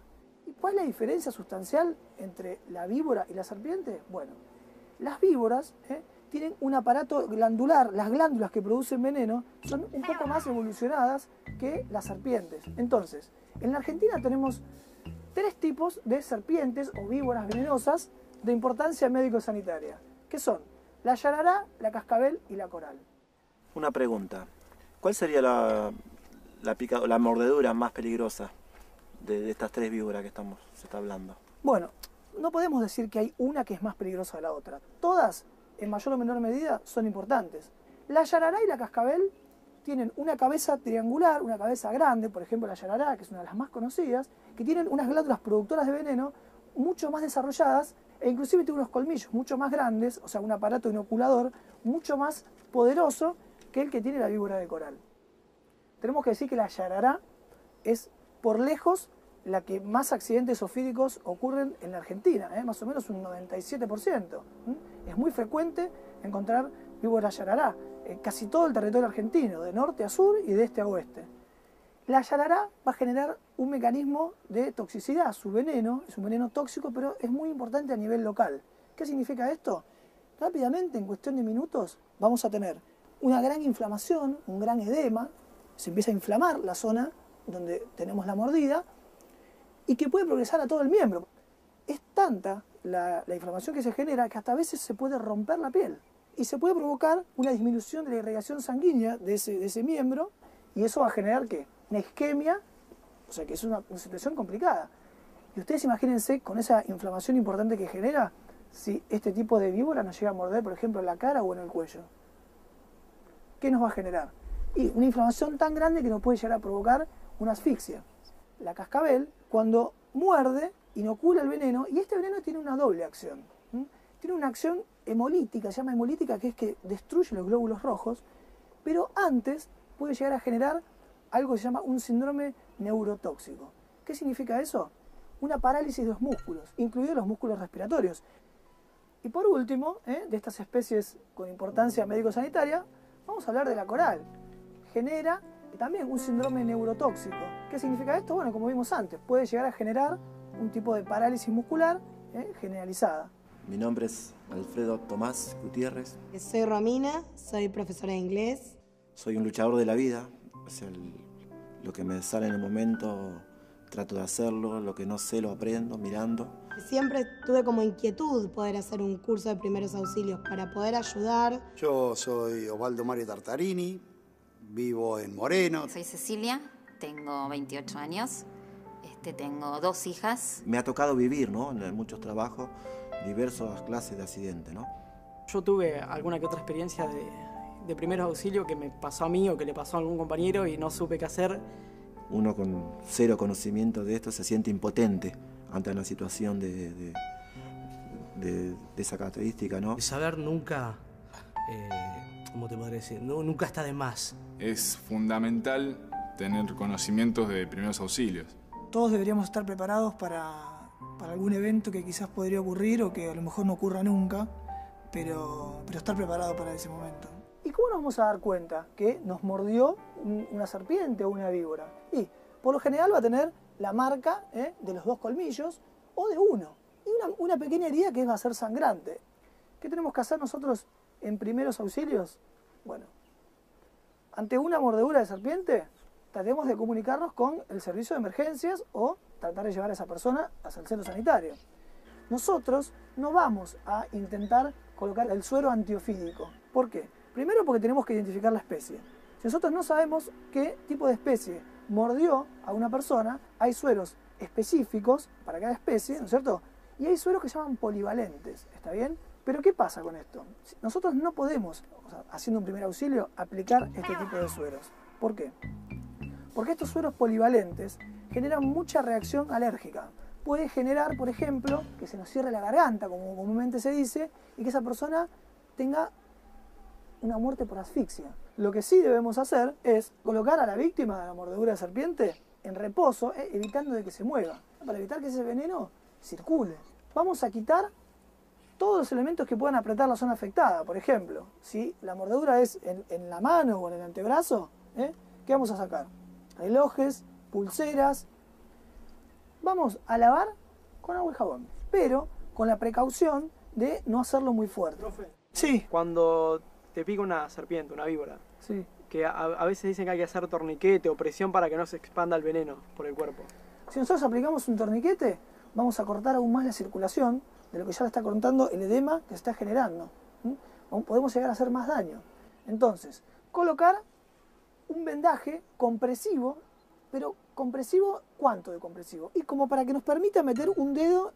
¿Y cuál es la diferencia sustancial entre la víbora y la serpiente? Bueno, las víboras tienen un aparato glandular, las glándulas que producen veneno son un poco más evolucionadas que las serpientes. Entonces, en la Argentina tenemos 3 tipos de serpientes o víboras venenosas de importancia médico-sanitaria, que son la yarará, la cascabel y la coral. Una pregunta. ¿Cuál sería la mordedura más peligrosa de estas 3 víboras que se está hablando? Bueno, no podemos decir que hay una que es más peligrosa que la otra. Todas, en mayor o menor medida, son importantes. La yarará y la cascabel tienen una cabeza triangular, una cabeza grande, por ejemplo la yarará, que es una de las más conocidas, que tienen unas glándulas productoras de veneno mucho más desarrolladas e inclusive tiene unos colmillos mucho más grandes, o sea, un aparato inoculador mucho más poderoso que el que tiene la víbora de coral. Tenemos que decir que la yarará es por lejos la que más accidentes zoofídicos ocurren en la Argentina, más o menos un 97%. Es muy frecuente encontrar víbora yarará en casi todo el territorio argentino, de norte a sur y de este a oeste. La yarará va a generar un mecanismo de toxicidad, su veneno, es un veneno tóxico, pero es muy importante a nivel local. ¿Qué significa esto? Rápidamente, en cuestión de minutos, vamos a tener una gran inflamación, un gran edema, se empieza a inflamar la zona donde tenemos la mordida y que puede progresar a todo el miembro. Es tanta la inflamación que se genera que hasta a veces se puede romper la piel y se puede provocar una disminución de la irrigación sanguínea de ese miembro y eso va a generar ¿qué? Una isquemia, o sea que es una situación complicada. Y ustedes imagínense con esa inflamación importante que genera si este tipo de víbora nos llega a morder, por ejemplo, en la cara o en el cuello. ¿Qué nos va a generar? Y una inflamación tan grande que nos puede llegar a provocar una asfixia. La cascabel, cuando muerde, inocula el veneno y este veneno tiene una doble acción. Tiene una acción hemolítica, se llama hemolítica, que es que destruye los glóbulos rojos, pero antes puede llegar a generar algo que se llama un síndrome neurotóxico. ¿Qué significa eso? Una parálisis de los músculos, incluidos los músculos respiratorios. Y por último, de estas especies con importancia médico-sanitaria, vamos a hablar de la coral. Genera también un síndrome neurotóxico. ¿Qué significa esto? Bueno, como vimos antes, puede llegar a generar un tipo de parálisis muscular generalizada. Mi nombre es Alfredo Tomás Gutiérrez. Soy Romina, soy profesora de inglés. Soy un luchador de la vida. O sea, lo que me sale en el momento trato de hacerlo, lo que no sé lo aprendo mirando. Siempre tuve como inquietud poder hacer un curso de primeros auxilios para poder ayudar. Yo soy Osvaldo Mario Tartarini, vivo en Moreno. Soy Cecilia, tengo 28 años, tengo 2 hijas. Me ha tocado vivir, ¿no? En muchos trabajos, diversas clases de accidentes, ¿no? Yo tuve alguna que otra experiencia de primeros auxilios que me pasó a mí o que le pasó a algún compañero y no supe qué hacer. Uno con 0 conocimiento de esto se siente impotente ante una situación de esa característica, ¿no? Saber nunca, ¿cómo te podría decir? Nunca está de más. Es fundamental tener conocimientos de primeros auxilios. Todos deberíamos estar preparados para algún evento que quizás podría ocurrir o que a lo mejor no ocurra nunca, pero estar preparado para ese momento. ¿Y cómo nos vamos a dar cuenta que nos mordió una serpiente o una víbora? Y por lo general va a tener la marca de los 2 colmillos o de uno. Y una pequeña herida que va a ser sangrante. ¿Qué tenemos que hacer nosotros en primeros auxilios? Bueno, ante una mordedura de serpiente, tratemos de comunicarnos con el servicio de emergencias o tratar de llevar a esa persona hacia el centro sanitario. Nosotros no vamos a intentar colocar el suero antiofídico. ¿Por qué? Primero porque tenemos que identificar la especie. Si nosotros no sabemos qué tipo de especie mordió a una persona, hay sueros específicos para cada especie, ¿no es cierto? Y hay sueros que se llaman polivalentes, ¿está bien? Pero ¿qué pasa con esto? Nosotros no podemos, haciendo un primer auxilio, aplicar este tipo de sueros. ¿Por qué? Porque estos sueros polivalentes generan mucha reacción alérgica. Puede generar, por ejemplo, que se nos cierre la garganta, como comúnmente se dice, y que esa persona tenga una muerte por asfixia. Lo que sí debemos hacer es colocar a la víctima de la mordedura de serpiente en reposo, evitando de que se mueva, para evitar que ese veneno circule. Vamos a quitar todos los elementos que puedan apretar la zona afectada. Por ejemplo, si la mordedura es en la mano o en el antebrazo, ¿qué vamos a sacar? Relojes, pulseras. Vamos a lavar con agua y jabón, pero con la precaución de no hacerlo muy fuerte. Sí. Cuando te pica una serpiente, una víbora, sí, que a veces dicen que hay que hacer torniquete o presión para que no se expanda el veneno por el cuerpo. Si nosotros aplicamos un torniquete, vamos a cortar aún más la circulación de lo que ya le está cortando el edema que se está generando. Podemos llegar a hacer más daño. Entonces, colocar un vendaje compresivo, pero compresivo, ¿cuánto de compresivo? Y como para que nos permita meter un dedo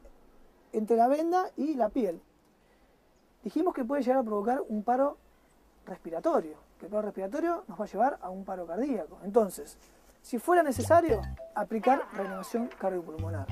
entre la venda y la piel. Dijimos que puede llegar a provocar un paro respiratorio, que el paro respiratorio nos va a llevar a un paro cardíaco. Entonces, si fuera necesario, aplicar reanimación cardiopulmonar.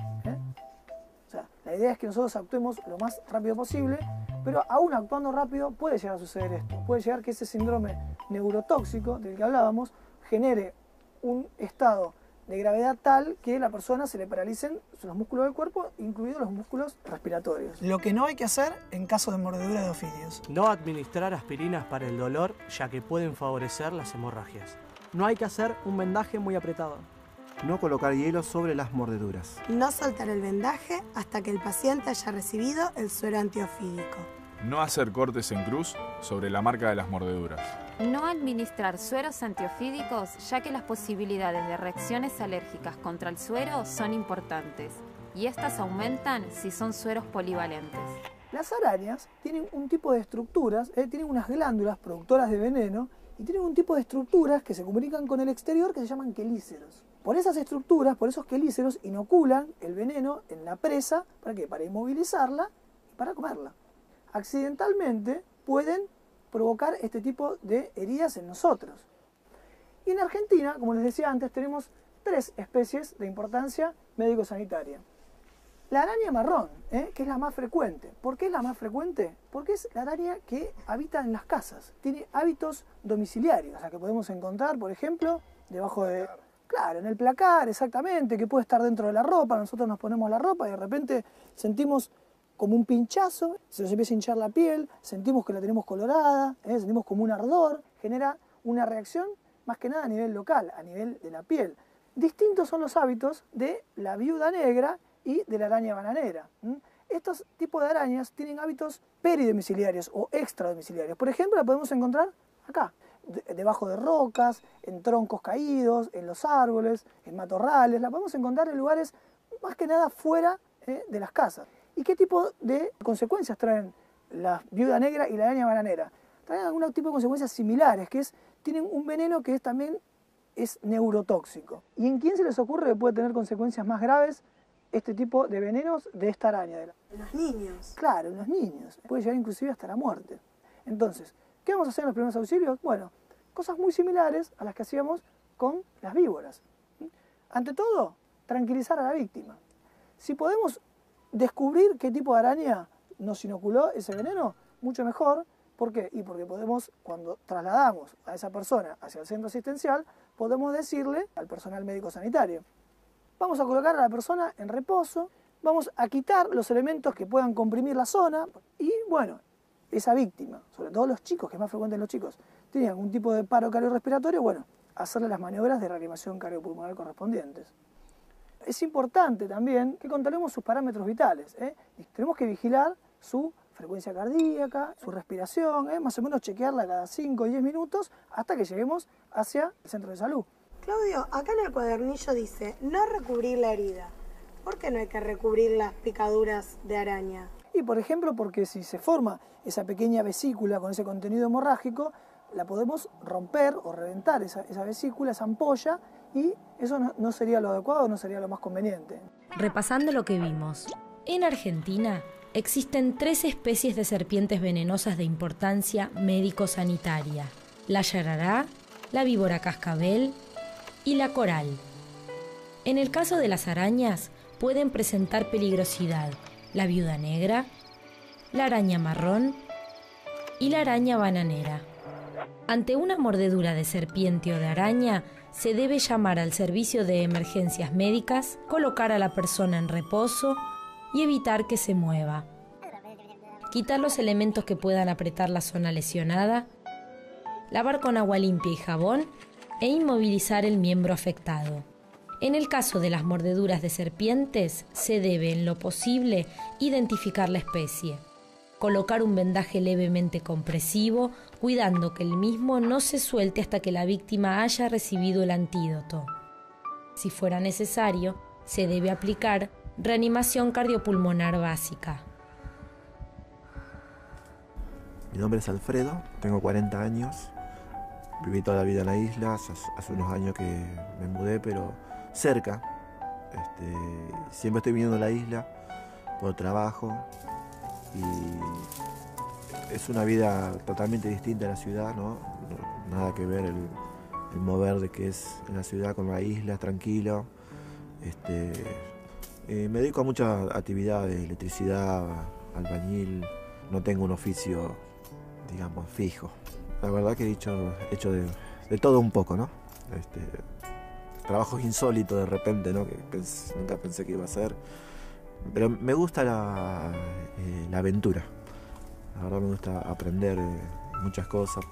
O sea, la idea es que nosotros actuemos lo más rápido posible, pero aún actuando rápido puede llegar a suceder esto. Puede llegar que ese síndrome neurotóxico del que hablábamos genere un estado de gravedad tal que la persona se le paralicen los músculos del cuerpo, incluidos los músculos respiratorios. Lo que no hay que hacer en caso de mordedura de ofidios. No administrar aspirinas para el dolor, ya que pueden favorecer las hemorragias. No hay que hacer un vendaje muy apretado. No colocar hielo sobre las mordeduras. No soltar el vendaje hasta que el paciente haya recibido el suero antiofídico. No hacer cortes en cruz sobre la marca de las mordeduras. No administrar sueros antiofídicos, ya que las posibilidades de reacciones alérgicas contra el suero son importantes, y estas aumentan si son sueros polivalentes. Las arañas tienen un tipo de estructuras, tienen unas glándulas productoras de veneno, y tienen un tipo de estructuras que se comunican con el exterior que se llaman quelíceros. Por esas estructuras, por esos quelíceros, inoculan el veneno en la presa, ¿para qué? Para inmovilizarla y para comerla. Accidentalmente pueden provocar este tipo de heridas en nosotros. Y en Argentina, como les decía antes, tenemos 3 especies de importancia médico-sanitaria. La araña marrón, que es la más frecuente. ¿Por qué es la más frecuente? Porque es la araña que habita en las casas. Tiene hábitos domiciliarios, la que podemos encontrar, por ejemplo, debajo de... Claro, en el placar, exactamente, que puede estar dentro de la ropa. Nosotros nos ponemos la ropa y de repente sentimos como un pinchazo, se nos empieza a hinchar la piel, sentimos que la tenemos colorada, sentimos como un ardor, genera una reacción más que nada a nivel local, a nivel de la piel. Distintos son los hábitos de la viuda negra y de la araña bananera. Estos tipos de arañas tienen hábitos peridomiciliarios o extradomiciliarios. Por ejemplo, la podemos encontrar acá, debajo de rocas, en troncos caídos, en los árboles, en matorrales. La podemos encontrar en lugares más que nada fuera de las casas. ¿Y qué tipo de consecuencias traen la viuda negra y la araña bananera? Traen algún tipo de consecuencias similares, que tienen un veneno que también es neurotóxico. ¿Y en quién se les ocurre que puede tener consecuencias más graves este tipo de venenos de esta araña? En los niños. Claro, en los niños. Puede llegar inclusive hasta la muerte. Entonces, ¿qué vamos a hacer en los primeros auxilios? Bueno, cosas muy similares a las que hacíamos con las víboras. Ante todo, tranquilizar a la víctima. Si podemos descubrir qué tipo de araña nos inoculó ese veneno, mucho mejor. ¿Por qué? Y porque podemos, cuando trasladamos a esa persona hacia el centro asistencial, podemos decirle al personal médico sanitario: vamos a colocar a la persona en reposo, vamos a quitar los elementos que puedan comprimir la zona y, bueno, esa víctima, sobre todo los chicos, que es más frecuente en los chicos, tienen algún tipo de paro cardiorrespiratorio, bueno, hacerle las maniobras de reanimación cardiopulmonar correspondientes. Es importante también que controlemos sus parámetros vitales. Tenemos que vigilar su frecuencia cardíaca, su respiración, más o menos chequearla cada 5 o 10 minutos hasta que lleguemos hacia el centro de salud. Claudio, acá en el cuadernillo dice no recubrir la herida. ¿Por qué no hay que recubrir las picaduras de araña? Y por ejemplo, porque si se forma esa pequeña vesícula con ese contenido hemorrágico, la podemos romper o reventar esa vesícula, esa ampolla, y eso no sería lo adecuado, no sería lo más conveniente. Repasando lo que vimos, en Argentina existen 3 especies de serpientes venenosas de importancia médico-sanitaria: la yarará, la víbora cascabel y la coral. En el caso de las arañas, pueden presentar peligrosidad la viuda negra, la araña marrón y la araña bananera. Ante una mordedura de serpiente o de araña, se debe llamar al servicio de emergencias médicas, colocar a la persona en reposo y evitar que se mueva. Quitar los elementos que puedan apretar la zona lesionada, lavar con agua limpia y jabón e inmovilizar el miembro afectado. En el caso de las mordeduras de serpientes, se debe, en lo posible, identificar la especie. Colocar un vendaje levemente compresivo, cuidando que el mismo no se suelte hasta que la víctima haya recibido el antídoto. Si fuera necesario, se debe aplicar reanimación cardiopulmonar básica. Mi nombre es Alfredo, tengo 40 años. Viví toda la vida en la isla, hace unos años que me mudé, pero cerca. Siempre estoy viniendo a la isla por trabajo y es una vida totalmente distinta a la ciudad, ¿no? Nada que ver el mover de que es en la ciudad con la isla, tranquilo. Me dedico a muchas actividades, electricidad, albañil, no tengo un oficio, digamos, fijo. La verdad que he hecho de todo un poco, ¿no? Trabajos insólitos de repente, ¿no? Que nunca pensé que iba a hacer. Pero me gusta la aventura. La verdad me gusta aprender muchas cosas.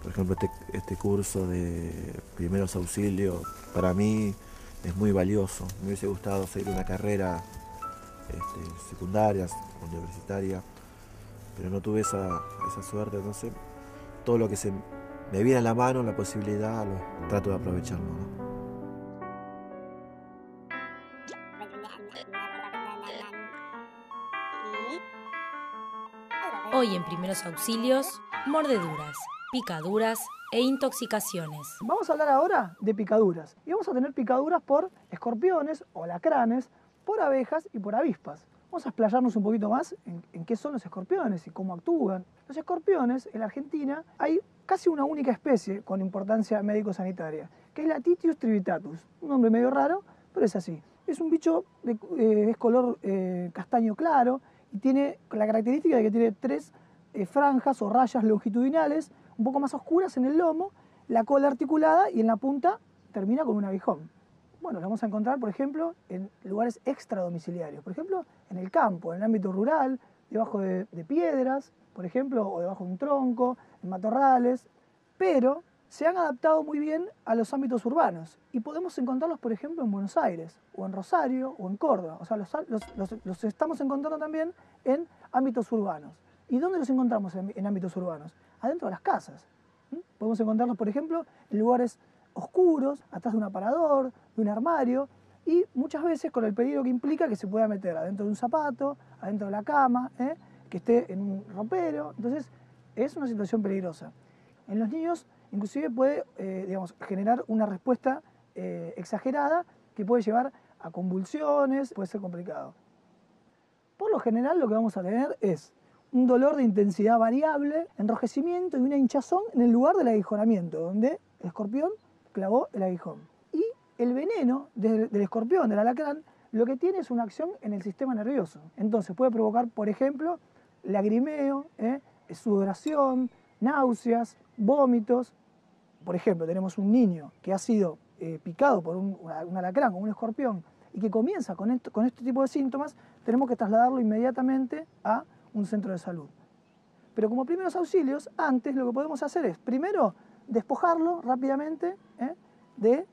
Por ejemplo, este curso de primeros auxilios para mí es muy valioso. Me hubiese gustado seguir una carrera secundaria, universitaria, pero no tuve esa suerte. Entonces, todo lo que me viene a la mano, la posibilidad, trato de aprovecharlo, ¿no? Hoy en Primeros Auxilios, mordeduras, picaduras e intoxicaciones. Vamos a hablar ahora de picaduras. Y vamos a tener picaduras por escorpiones o alacranes, por abejas y por avispas. Vamos a explayarnos un poquito más en qué son los escorpiones y cómo actúan. Los escorpiones, en la Argentina, hay casi una única especie con importancia médico-sanitaria, que es la Titius trivitatus. Un nombre medio raro, pero es así. Es un bicho es color castaño claro y tiene la característica de que tiene 3 franjas o rayas longitudinales, un poco más oscuras en el lomo, la cola articulada y en la punta termina con un aguijón. Bueno, lo vamos a encontrar, por ejemplo, en lugares extradomiciliarios. Por ejemplo, en el campo, en el ámbito rural, debajo de piedras, por ejemplo, o debajo de un tronco, en matorrales. Pero se han adaptado muy bien a los ámbitos urbanos. Y podemos encontrarlos, por ejemplo, en Buenos Aires, o en Rosario, o en Córdoba. O sea, los estamos encontrando también en ámbitos urbanos. ¿Y dónde los encontramos en ámbitos urbanos? Adentro de las casas. Podemos encontrarlos, por ejemplo, en lugares oscuros, atrás de un aparador, de un armario, y muchas veces con el peligro que implica que se pueda meter adentro de un zapato, adentro de la cama, que esté en un ropero. Entonces, es una situación peligrosa. En los niños, inclusive puede generar una respuesta exagerada que puede llevar a convulsiones, puede ser complicado. Por lo general, lo que vamos a tener es un dolor de intensidad variable, enrojecimiento y una hinchazón en el lugar del aguijonamiento, donde el escorpión clavó el aguijón. Y el veneno del escorpión, del alacrán, lo que tiene es una acción en el sistema nervioso. Entonces puede provocar, por ejemplo, lagrimeo, sudoración, náuseas, vómitos. Por ejemplo, tenemos un niño que ha sido picado por un alacrán o un escorpión y que comienza con este tipo de síntomas, tenemos que trasladarlo inmediatamente a un centro de salud. Pero como primeros auxilios, antes lo que podemos hacer es, primero, despojarlo rápidamente de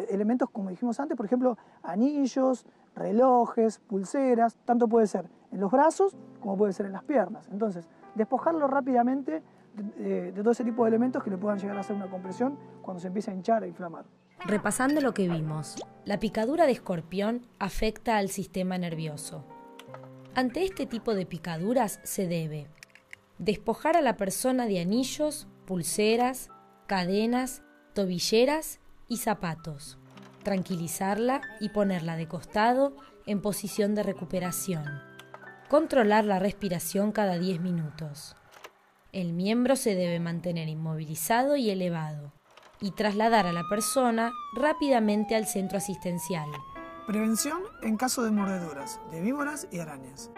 elementos, como dijimos antes, por ejemplo, anillos, relojes, pulseras, tanto puede ser en los brazos como puede ser en las piernas. Entonces, despojarlo rápidamente de todo ese tipo de elementos que le puedan llegar a hacer una compresión cuando se empieza a hinchar e inflamar. Repasando lo que vimos, la picadura de escorpión afecta al sistema nervioso. Ante este tipo de picaduras se debe despojar a la persona de anillos, pulseras, cadenas, tobilleras y zapatos, tranquilizarla y ponerla de costado en posición de recuperación, controlar la respiración cada 10 minutos. El miembro se debe mantener inmovilizado y elevado y trasladar a la persona rápidamente al centro asistencial. Prevención en caso de mordeduras de víboras y arañas.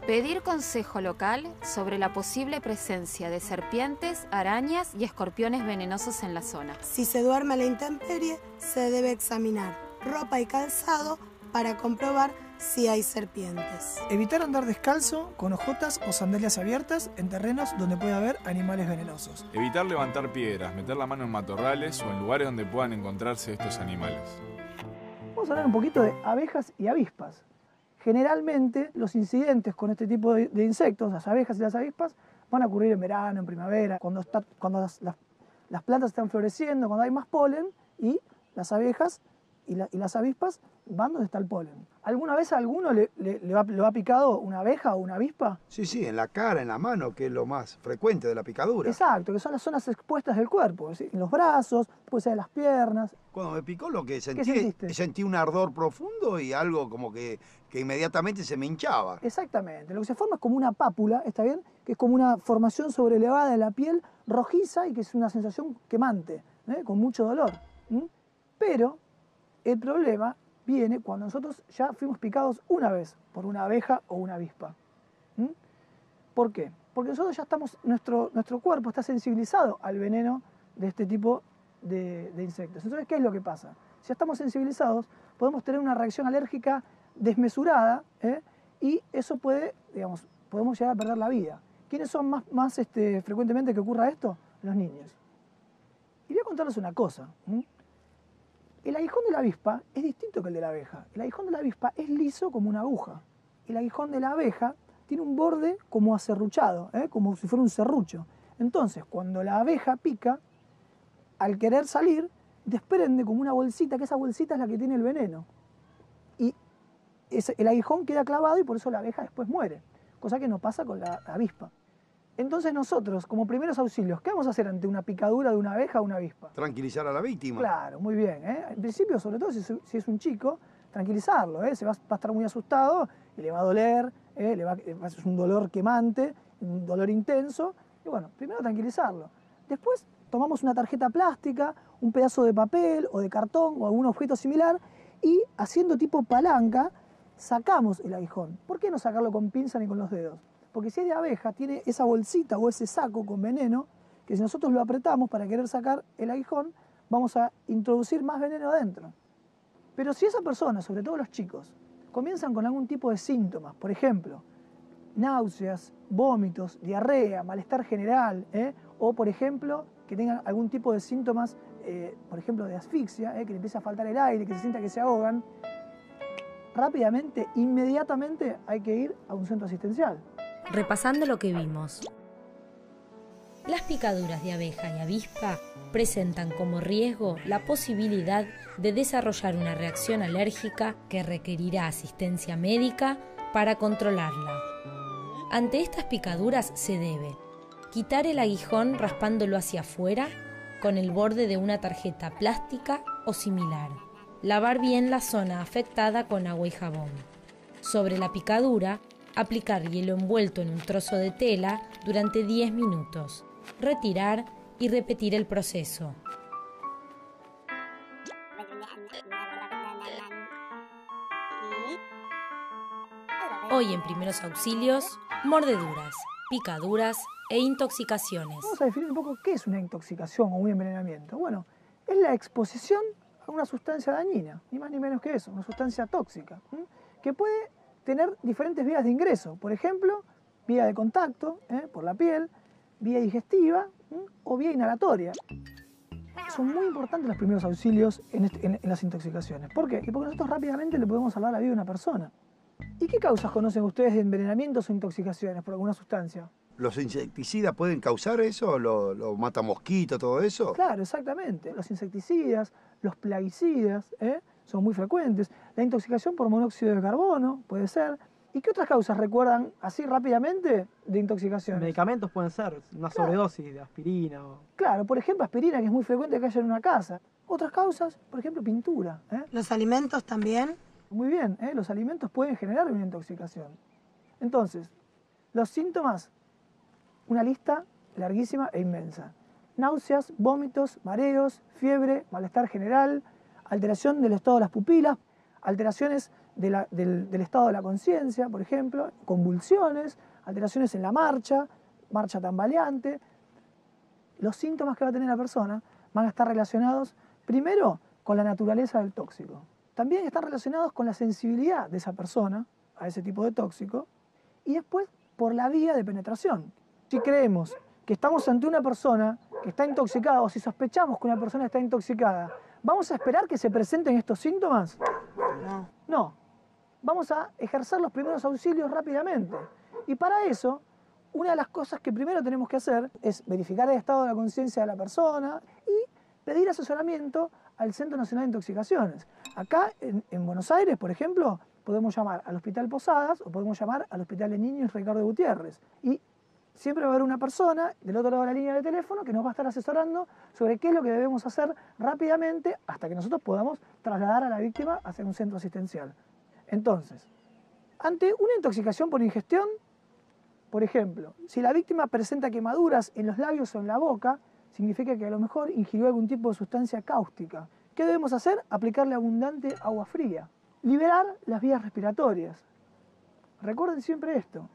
Pedir consejo local sobre la posible presencia de serpientes, arañas y escorpiones venenosos en la zona. Si se duerme a la intemperie, se debe examinar ropa y calzado para comprobar si hay serpientes. Evitar andar descalzo, con hojotas o sandalias abiertas en terrenos donde puede haber animales venenosos. Evitar levantar piedras, meter la mano en matorrales o en lugares donde puedan encontrarse estos animales. Vamos a hablar un poquito de abejas y avispas. Generalmente los incidentes con este tipo de insectos, las abejas y las avispas, van a ocurrir en verano, en primavera, cuando las plantas están floreciendo, cuando hay más polen y las abejas y las avispas van donde está el polen. ¿Alguna vez a alguno lo ha picado una abeja o una avispa? Sí, sí, en la cara, en la mano, que es lo más frecuente de la picadura. Exacto, que son las zonas expuestas del cuerpo, ¿sí? En los brazos, puede ser en las piernas. Cuando me picó lo que ¿Qué sentí, sentiste? sentí un ardor profundo y algo como que inmediatamente se me hinchaba. Exactamente, lo que se forma es como una pápula, ¿está bien? Que es como una formación sobrelevada de la piel rojiza y que es una sensación quemante, con mucho dolor. Pero el problema viene cuando nosotros ya fuimos picados una vez por una abeja o una avispa. ¿Por qué? Porque nosotros ya estamos, nuestro cuerpo está sensibilizado al veneno de este tipo de insectos. Entonces, ¿qué es lo que pasa? Si ya estamos sensibilizados, podemos tener una reacción alérgica desmesurada, y eso puede, digamos, podemos llegar a perder la vida. ¿Quiénes son más frecuentemente que ocurra esto? Los niños. Y voy a contarles una cosa. El aguijón de la avispa es distinto que el de la abeja. El aguijón de la avispa es liso como una aguja. El aguijón de la abeja tiene un borde como acerruchado, como si fuera un serrucho. Entonces, cuando la abeja pica, al querer salir, desprende como una bolsita, que esa bolsita es la que tiene el veneno. Y el aguijón queda clavado y por eso la abeja después muere, cosa que no pasa con la avispa. Entonces nosotros, como primeros auxilios, ¿qué vamos a hacer ante una picadura de una abeja o una avispa? Tranquilizar a la víctima. Claro, muy bien. En principio, sobre todo si es un chico, tranquilizarlo. Se va a estar muy asustado y le va a doler, es un dolor quemante, un dolor intenso. Y bueno, primero tranquilizarlo. Después tomamos una tarjeta plástica, un pedazo de papel o de cartón o algún objeto similar y haciendo tipo palanca, sacamos el aguijón. ¿Por qué no sacarlo con pinza ni con los dedos? Porque si es de abeja, tiene esa bolsita o ese saco con veneno, que si nosotros lo apretamos para querer sacar el aguijón, vamos a introducir más veneno adentro. Pero si esa persona, sobre todo los chicos, comienzan con algún tipo de síntomas, por ejemplo, náuseas, vómitos, diarrea, malestar general, o por ejemplo, que tengan algún tipo de síntomas, por ejemplo, de asfixia, que le empieza a faltar el aire, que se sienta que se ahogan, rápidamente, inmediatamente hay que ir a un centro asistencial. Repasando lo que vimos. Las picaduras de abeja y avispa presentan como riesgo la posibilidad de desarrollar una reacción alérgica que requerirá asistencia médica para controlarla. Ante estas picaduras se debe quitar el aguijón raspándolo hacia afuera con el borde de una tarjeta plástica o similar. Lavar bien la zona afectada con agua y jabón. Sobre la picadura, aplicar hielo envuelto en un trozo de tela durante 10 minutos. Retirar y repetir el proceso. Hoy en Primeros Auxilios, mordeduras, picaduras e intoxicaciones. Vamos a definir un poco qué es una intoxicación o un envenenamiento. Bueno, es la exposición a una sustancia dañina, ni más ni menos que eso, una sustancia tóxica, que puede tener diferentes vías de ingreso. Por ejemplo, vía de contacto, por la piel, vía digestiva o vía inhalatoria. Son muy importantes los primeros auxilios en las intoxicaciones. ¿Por qué? Porque nosotros rápidamente le podemos salvar la vida a una persona. ¿Y qué causas conocen ustedes de envenenamientos o intoxicaciones por alguna sustancia? ¿Los insecticidas pueden causar eso? ¿Lo mata mosquito, todo eso? Claro, exactamente. Los insecticidas, los plaguicidas, son muy frecuentes. La intoxicación por monóxido de carbono puede ser. ¿Y qué otras causas recuerdan así rápidamente de intoxicaciones? Medicamentos pueden ser, una sobredosis de aspirina. Claro, por ejemplo, aspirina, que es muy frecuente que haya en una casa. Otras causas, por ejemplo, pintura. ¿Los alimentos también? Muy bien, los alimentos pueden generar una intoxicación. Entonces, los síntomas, una lista larguísima e inmensa. Náuseas, vómitos, mareos, fiebre, malestar general, alteración del estado de las pupilas, alteraciones del estado de la conciencia, por ejemplo, convulsiones, alteraciones en la marcha tambaleante. Los síntomas que va a tener la persona van a estar relacionados primero con la naturaleza del tóxico. También están relacionados con la sensibilidad de esa persona a ese tipo de tóxico y después por la vía de penetración. Si creemos que estamos ante una persona que está intoxicada o si sospechamos que una persona está intoxicada, ¿vamos a esperar que se presenten estos síntomas? No. Vamos a ejercer los primeros auxilios rápidamente. Y para eso, una de las cosas que primero tenemos que hacer es verificar el estado de la conciencia de la persona y pedir asesoramiento al Centro Nacional de Intoxicaciones. Acá en Buenos Aires, por ejemplo, podemos llamar al Hospital Posadas o podemos llamar al Hospital de Niños Ricardo Gutiérrez. Y siempre va a haber una persona del otro lado de la línea de teléfono que nos va a estar asesorando sobre qué es lo que debemos hacer rápidamente hasta que nosotros podamos trasladar a la víctima hacia un centro asistencial. Entonces, ante una intoxicación por ingestión, por ejemplo, si la víctima presenta quemaduras en los labios o en la boca, significa que a lo mejor ingirió algún tipo de sustancia cáustica. ¿Qué debemos hacer? Aplicarle abundante agua fría. Liberar las vías respiratorias. Recuerden siempre esto.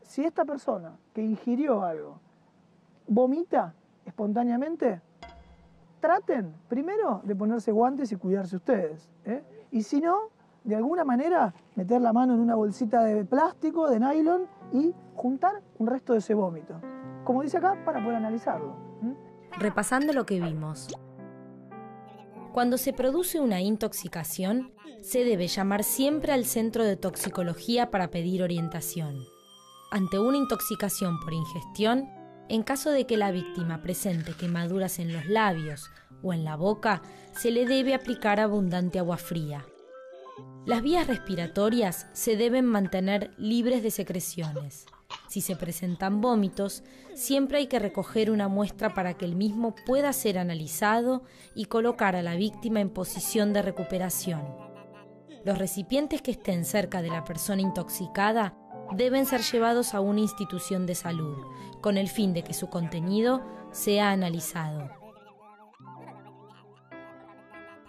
Si esta persona que ingirió algo vomita espontáneamente, traten primero de ponerse guantes y cuidarse ustedes. Y si no, de alguna manera meter la mano en una bolsita de plástico, de nylon y juntar un resto de ese vómito. Como dice acá, para poder analizarlo. Repasando lo que vimos. Cuando se produce una intoxicación, se debe llamar siempre al centro de toxicología para pedir orientación. Ante una intoxicación por ingestión, en caso de que la víctima presente quemaduras en los labios o en la boca, se le debe aplicar abundante agua fría. Las vías respiratorias se deben mantener libres de secreciones. Si se presentan vómitos, siempre hay que recoger una muestra para que el mismo pueda ser analizado y colocar a la víctima en posición de recuperación. Los recipientes que estén cerca de la persona intoxicada deben ser llevados a una institución de salud, con el fin de que su contenido sea analizado.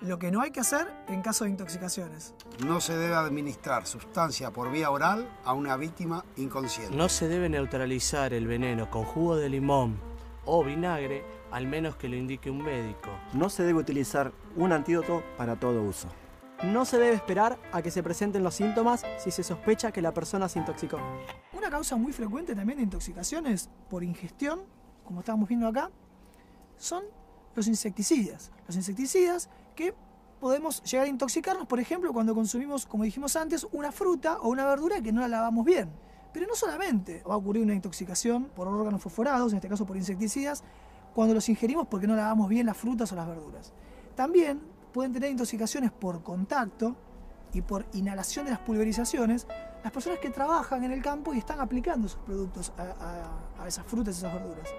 Lo que no hay que hacer en caso de intoxicaciones. No se debe administrar sustancia por vía oral a una víctima inconsciente. No se debe neutralizar el veneno con jugo de limón o vinagre, al menos que lo indique un médico. No se debe utilizar un antídoto para todo uso. No se debe esperar a que se presenten los síntomas si se sospecha que la persona se intoxicó. Una causa muy frecuente también de intoxicaciones por ingestión, como estamos viendo acá, son los insecticidas. Los insecticidas que podemos llegar a intoxicarnos, por ejemplo, cuando consumimos, como dijimos antes, una fruta o una verdura que no la lavamos bien. Pero no solamente va a ocurrir una intoxicación por órganos fosforados, en este caso por insecticidas, cuando los ingerimos porque no lavamos bien las frutas o las verduras. También pueden tener intoxicaciones por contacto y por inhalación de las pulverizaciones las personas que trabajan en el campo y están aplicando esos productos a esas frutas y esas verduras.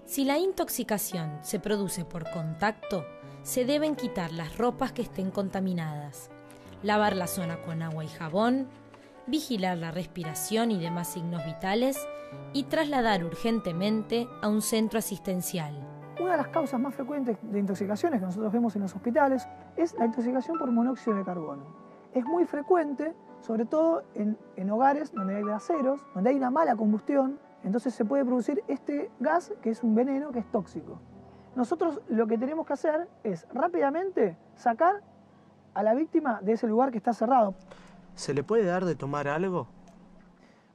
Si la intoxicación se produce por contacto, se deben quitar las ropas que estén contaminadas, lavar la zona con agua y jabón, vigilar la respiración y demás signos vitales y trasladar urgentemente a un centro asistencial. Una de las causas más frecuentes de intoxicaciones que nosotros vemos en los hospitales es la intoxicación por monóxido de carbono. Es muy frecuente, sobre todo en hogares donde hay gaseros, donde hay una mala combustión. Entonces se puede producir este gas que es un veneno, que es tóxico. Nosotros lo que tenemos que hacer es rápidamente sacar a la víctima de ese lugar que está cerrado. ¿Se le puede dar de tomar algo?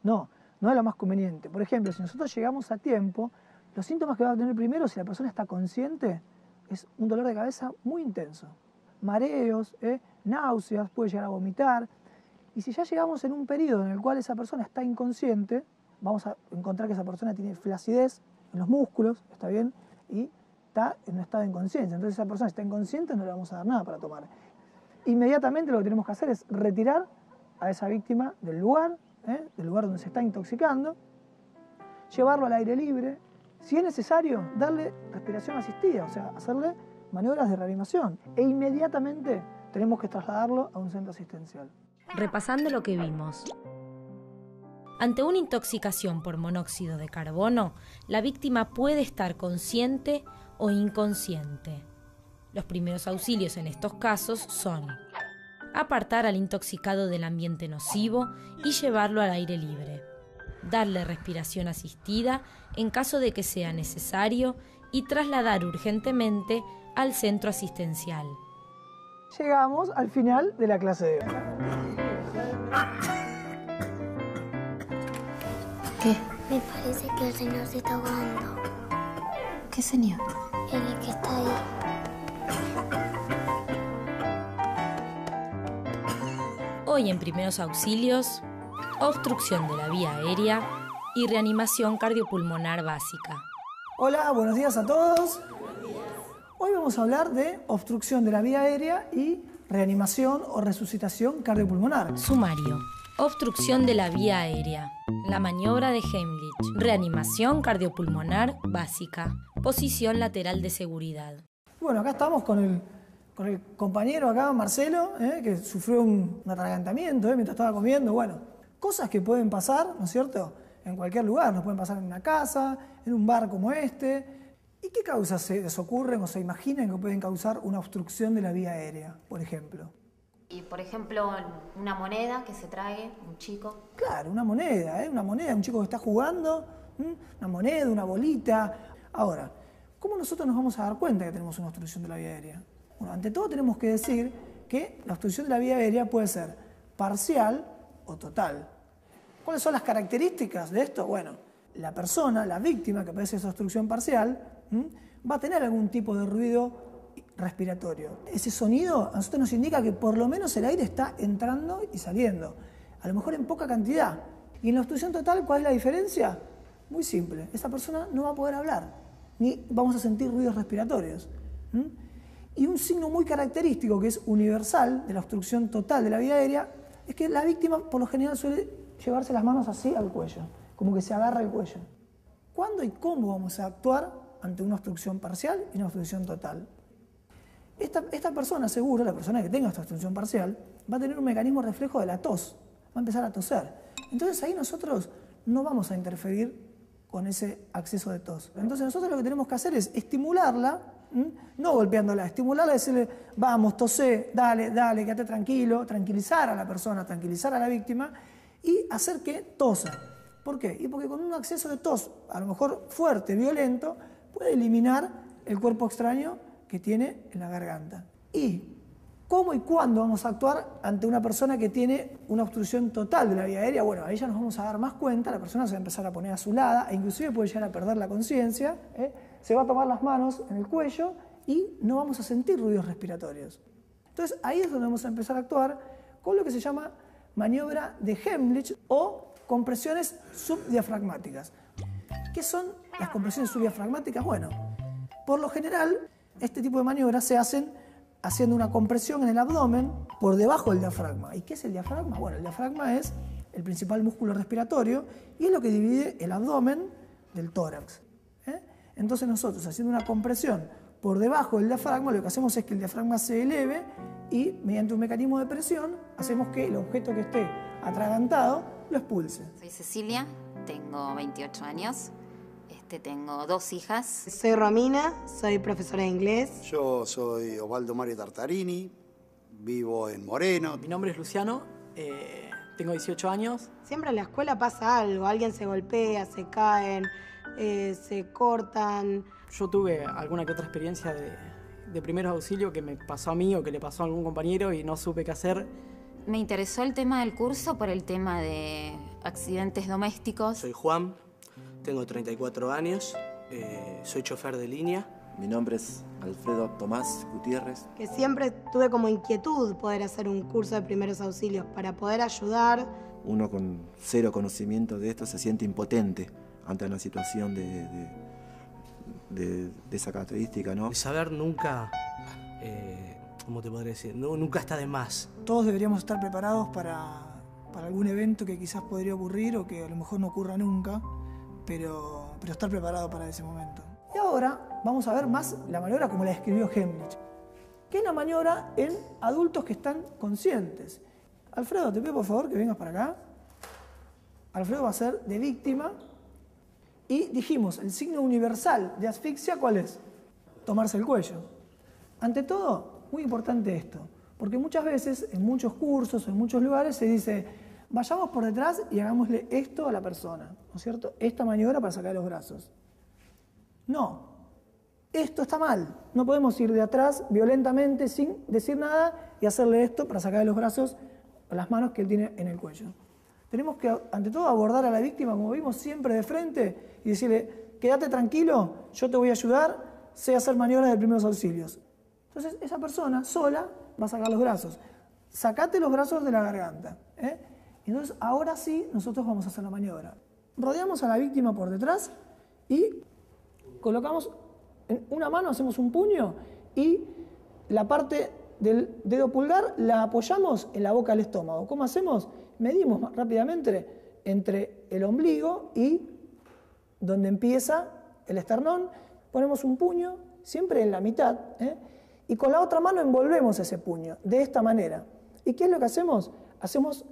No, no es lo más conveniente. Por ejemplo, si nosotros llegamos a tiempo, los síntomas que va a tener primero, si la persona está consciente, es un dolor de cabeza muy intenso. Mareos, náuseas, puede llegar a vomitar. Y si ya llegamos en un periodo en el cual esa persona está inconsciente, vamos a encontrar que esa persona tiene flacidez en los músculos, ¿está bien? Y está en un estado de inconsciencia. Entonces esa persona está inconsciente, no le vamos a dar nada para tomar. Inmediatamente lo que tenemos que hacer es retirar a esa víctima del lugar donde se está intoxicando, llevarlo al aire libre, si es necesario, darle respiración asistida, o sea, hacerle maniobras de reanimación. E inmediatamente tenemos que trasladarlo a un centro asistencial. Repasando lo que vimos. Ante una intoxicación por monóxido de carbono, la víctima puede estar consciente o inconsciente. Los primeros auxilios en estos casos son apartar al intoxicado del ambiente nocivo y llevarlo al aire libre, darle respiración asistida en caso de que sea necesario y trasladar urgentemente al centro asistencial. Llegamos al final de la clase de hoy. ¿Qué? Me parece que el señor se está ahogando. ¿Qué señor? El que está ahí. Hoy en primeros auxilios, obstrucción de la vía aérea y reanimación cardiopulmonar básica. Hola, buenos días a todos. Hoy vamos a hablar de obstrucción de la vía aérea y reanimación o resucitación cardiopulmonar. Sumario. Obstrucción de la vía aérea. La maniobra de Heimlich. Reanimación cardiopulmonar básica. Posición lateral de seguridad. Bueno, acá estamos con el compañero acá, Marcelo, que sufrió un atragantamiento mientras estaba comiendo. Bueno, cosas que pueden pasar, ¿no es cierto?, en cualquier lugar. Nos pueden pasar en una casa, en un bar como este. ¿Y qué causas se les ocurren o se imaginan que pueden causar una obstrucción de la vía aérea, por ejemplo? Y, por ejemplo, una moneda que se trague un chico. Claro, una moneda, un chico que está jugando, una moneda, una bolita. Ahora, ¿cómo nosotros nos vamos a dar cuenta que tenemos una obstrucción de la vía aérea? Bueno, ante todo tenemos que decir que la obstrucción de la vía aérea puede ser parcial o total. ¿Cuáles son las características de esto? Bueno, la persona, la víctima que padece esa obstrucción parcial, va a tener algún tipo de ruido respiratorio. Ese sonido a nosotros nos indica que por lo menos el aire está entrando y saliendo, a lo mejor en poca cantidad. Y en la obstrucción total, ¿cuál es la diferencia? Muy simple, esa persona no va a poder hablar, ni vamos a sentir ruidos respiratorios. Y un signo muy característico que es universal de la obstrucción total de la vía aérea es que la víctima por lo general suele llevarse las manos así al cuello, como que se agarra el cuello. ¿Cuándo y cómo vamos a actuar ante una obstrucción parcial y una obstrucción total? Esta persona seguro, la persona que tenga esta obstrucción parcial, va a tener un mecanismo reflejo de la tos, va a empezar a toser. Entonces ahí nosotros no vamos a interferir con ese acceso de tos. Entonces nosotros lo que tenemos que hacer es estimularla, no golpeándola, estimularla, decirle, vamos, tosé, dale, quédate tranquilo, tranquilizar a la persona, tranquilizar a la víctima y hacer que tosa. ¿Por qué? Y porque con un acceso de tos, a lo mejor fuerte, violento, puede eliminar el cuerpo extraño que tiene en la garganta. ¿Y cómo y cuándo vamos a actuar ante una persona que tiene una obstrucción total de la vía aérea? Bueno, ahí ya nos vamos a dar más cuenta, la persona se va a empezar a poner azulada e inclusive puede llegar a perder la conciencia, se va a tomar las manos en el cuello y no vamos a sentir ruidos respiratorios. Entonces ahí es donde vamos a empezar a actuar con lo que se llama maniobra de Heimlich o compresiones subdiafragmáticas. ¿Qué son las compresiones subdiafragmáticas? Bueno, por lo general, este tipo de maniobras se hacen haciendo una compresión en el abdomen por debajo del diafragma. ¿Y qué es el diafragma? Bueno, el diafragma es el principal músculo respiratorio y es lo que divide el abdomen del tórax. Entonces nosotros, haciendo una compresión por debajo del diafragma, lo que hacemos es que el diafragma se eleve y mediante un mecanismo de presión hacemos que el objeto que esté atragantado lo expulse. Soy Cecilia, tengo 28 años. Tengo 2 hijas. Soy Romina, soy profesora de inglés. Yo soy Osvaldo Mario Tartarini, vivo en Moreno. Mi nombre es Luciano, tengo 18 años. Siempre en la escuela pasa algo, alguien se golpea, se caen, se cortan. Yo tuve alguna que otra experiencia de primeros auxilios que me pasó a mí o que le pasó a algún compañero y no supe qué hacer. Me interesó el tema del curso por el tema de accidentes domésticos. Soy Juan. Tengo 34 años, soy chofer de línea. Mi nombre es Alfredo Tomás Gutiérrez. Que siempre tuve como inquietud poder hacer un curso de primeros auxilios para poder ayudar. Uno con cero conocimiento de esto se siente impotente ante una situación de esa característica, ¿no? El saber nunca, ¿cómo te podría decir? Nunca está de más. Todos deberíamos estar preparados para algún evento que quizás podría ocurrir o que a lo mejor no ocurra nunca. Pero estar preparado para ese momento. Y ahora vamos a ver más la maniobra como la describió Heimlich, que es la maniobra en adultos que están conscientes. Alfredo, te pido por favor que vengas para acá. Alfredo va a ser de víctima y dijimos, el signo universal de asfixia, ¿cuál es? Tomarse el cuello. Ante todo, muy importante esto, porque muchas veces en muchos cursos o en muchos lugares se dice vayamos por detrás y hagámosle esto a la persona, ¿no es cierto? Esta maniobra para sacar los brazos. No, esto está mal. No podemos ir de atrás violentamente sin decir nada y hacerle esto para sacar los brazos o las manos que él tiene en el cuello. Tenemos que, ante todo, abordar a la víctima, como vimos, siempre de frente y decirle, quédate tranquilo, yo te voy a ayudar, sé hacer maniobras de primeros auxilios. Entonces, esa persona sola va a sacar los brazos. Sacate los brazos de la garganta, Entonces, ahora sí, nosotros vamos a hacer la maniobra. Rodeamos a la víctima por detrás y colocamos En una mano hacemos un puño y la parte del dedo pulgar la apoyamos en la boca del estómago. ¿Cómo hacemos? Medimos rápidamente entre el ombligo y donde empieza el esternón. Ponemos un puño siempre en la mitad, y con la otra mano envolvemos ese puño de esta manera. ¿Y qué es lo que hacemos? Hacemos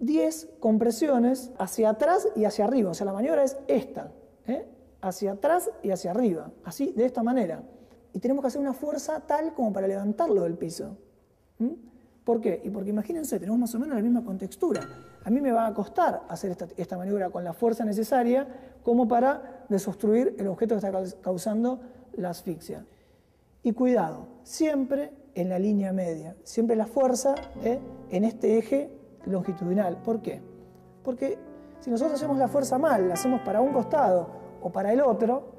10 compresiones hacia atrás y hacia arriba. O sea, la maniobra es esta, hacia atrás y hacia arriba, así, de esta manera. Y tenemos que hacer una fuerza tal como para levantarlo del piso. ¿Por qué? Y porque imagínense, tenemos más o menos la misma contextura. A mí me va a costar hacer esta maniobra con la fuerza necesaria como para desobstruir el objeto que está causando la asfixia. Y cuidado, siempre en la línea media, siempre la fuerza en este eje longitudinal. ¿Por qué? Porque si nosotros hacemos la fuerza mal, la hacemos para un costado o para el otro,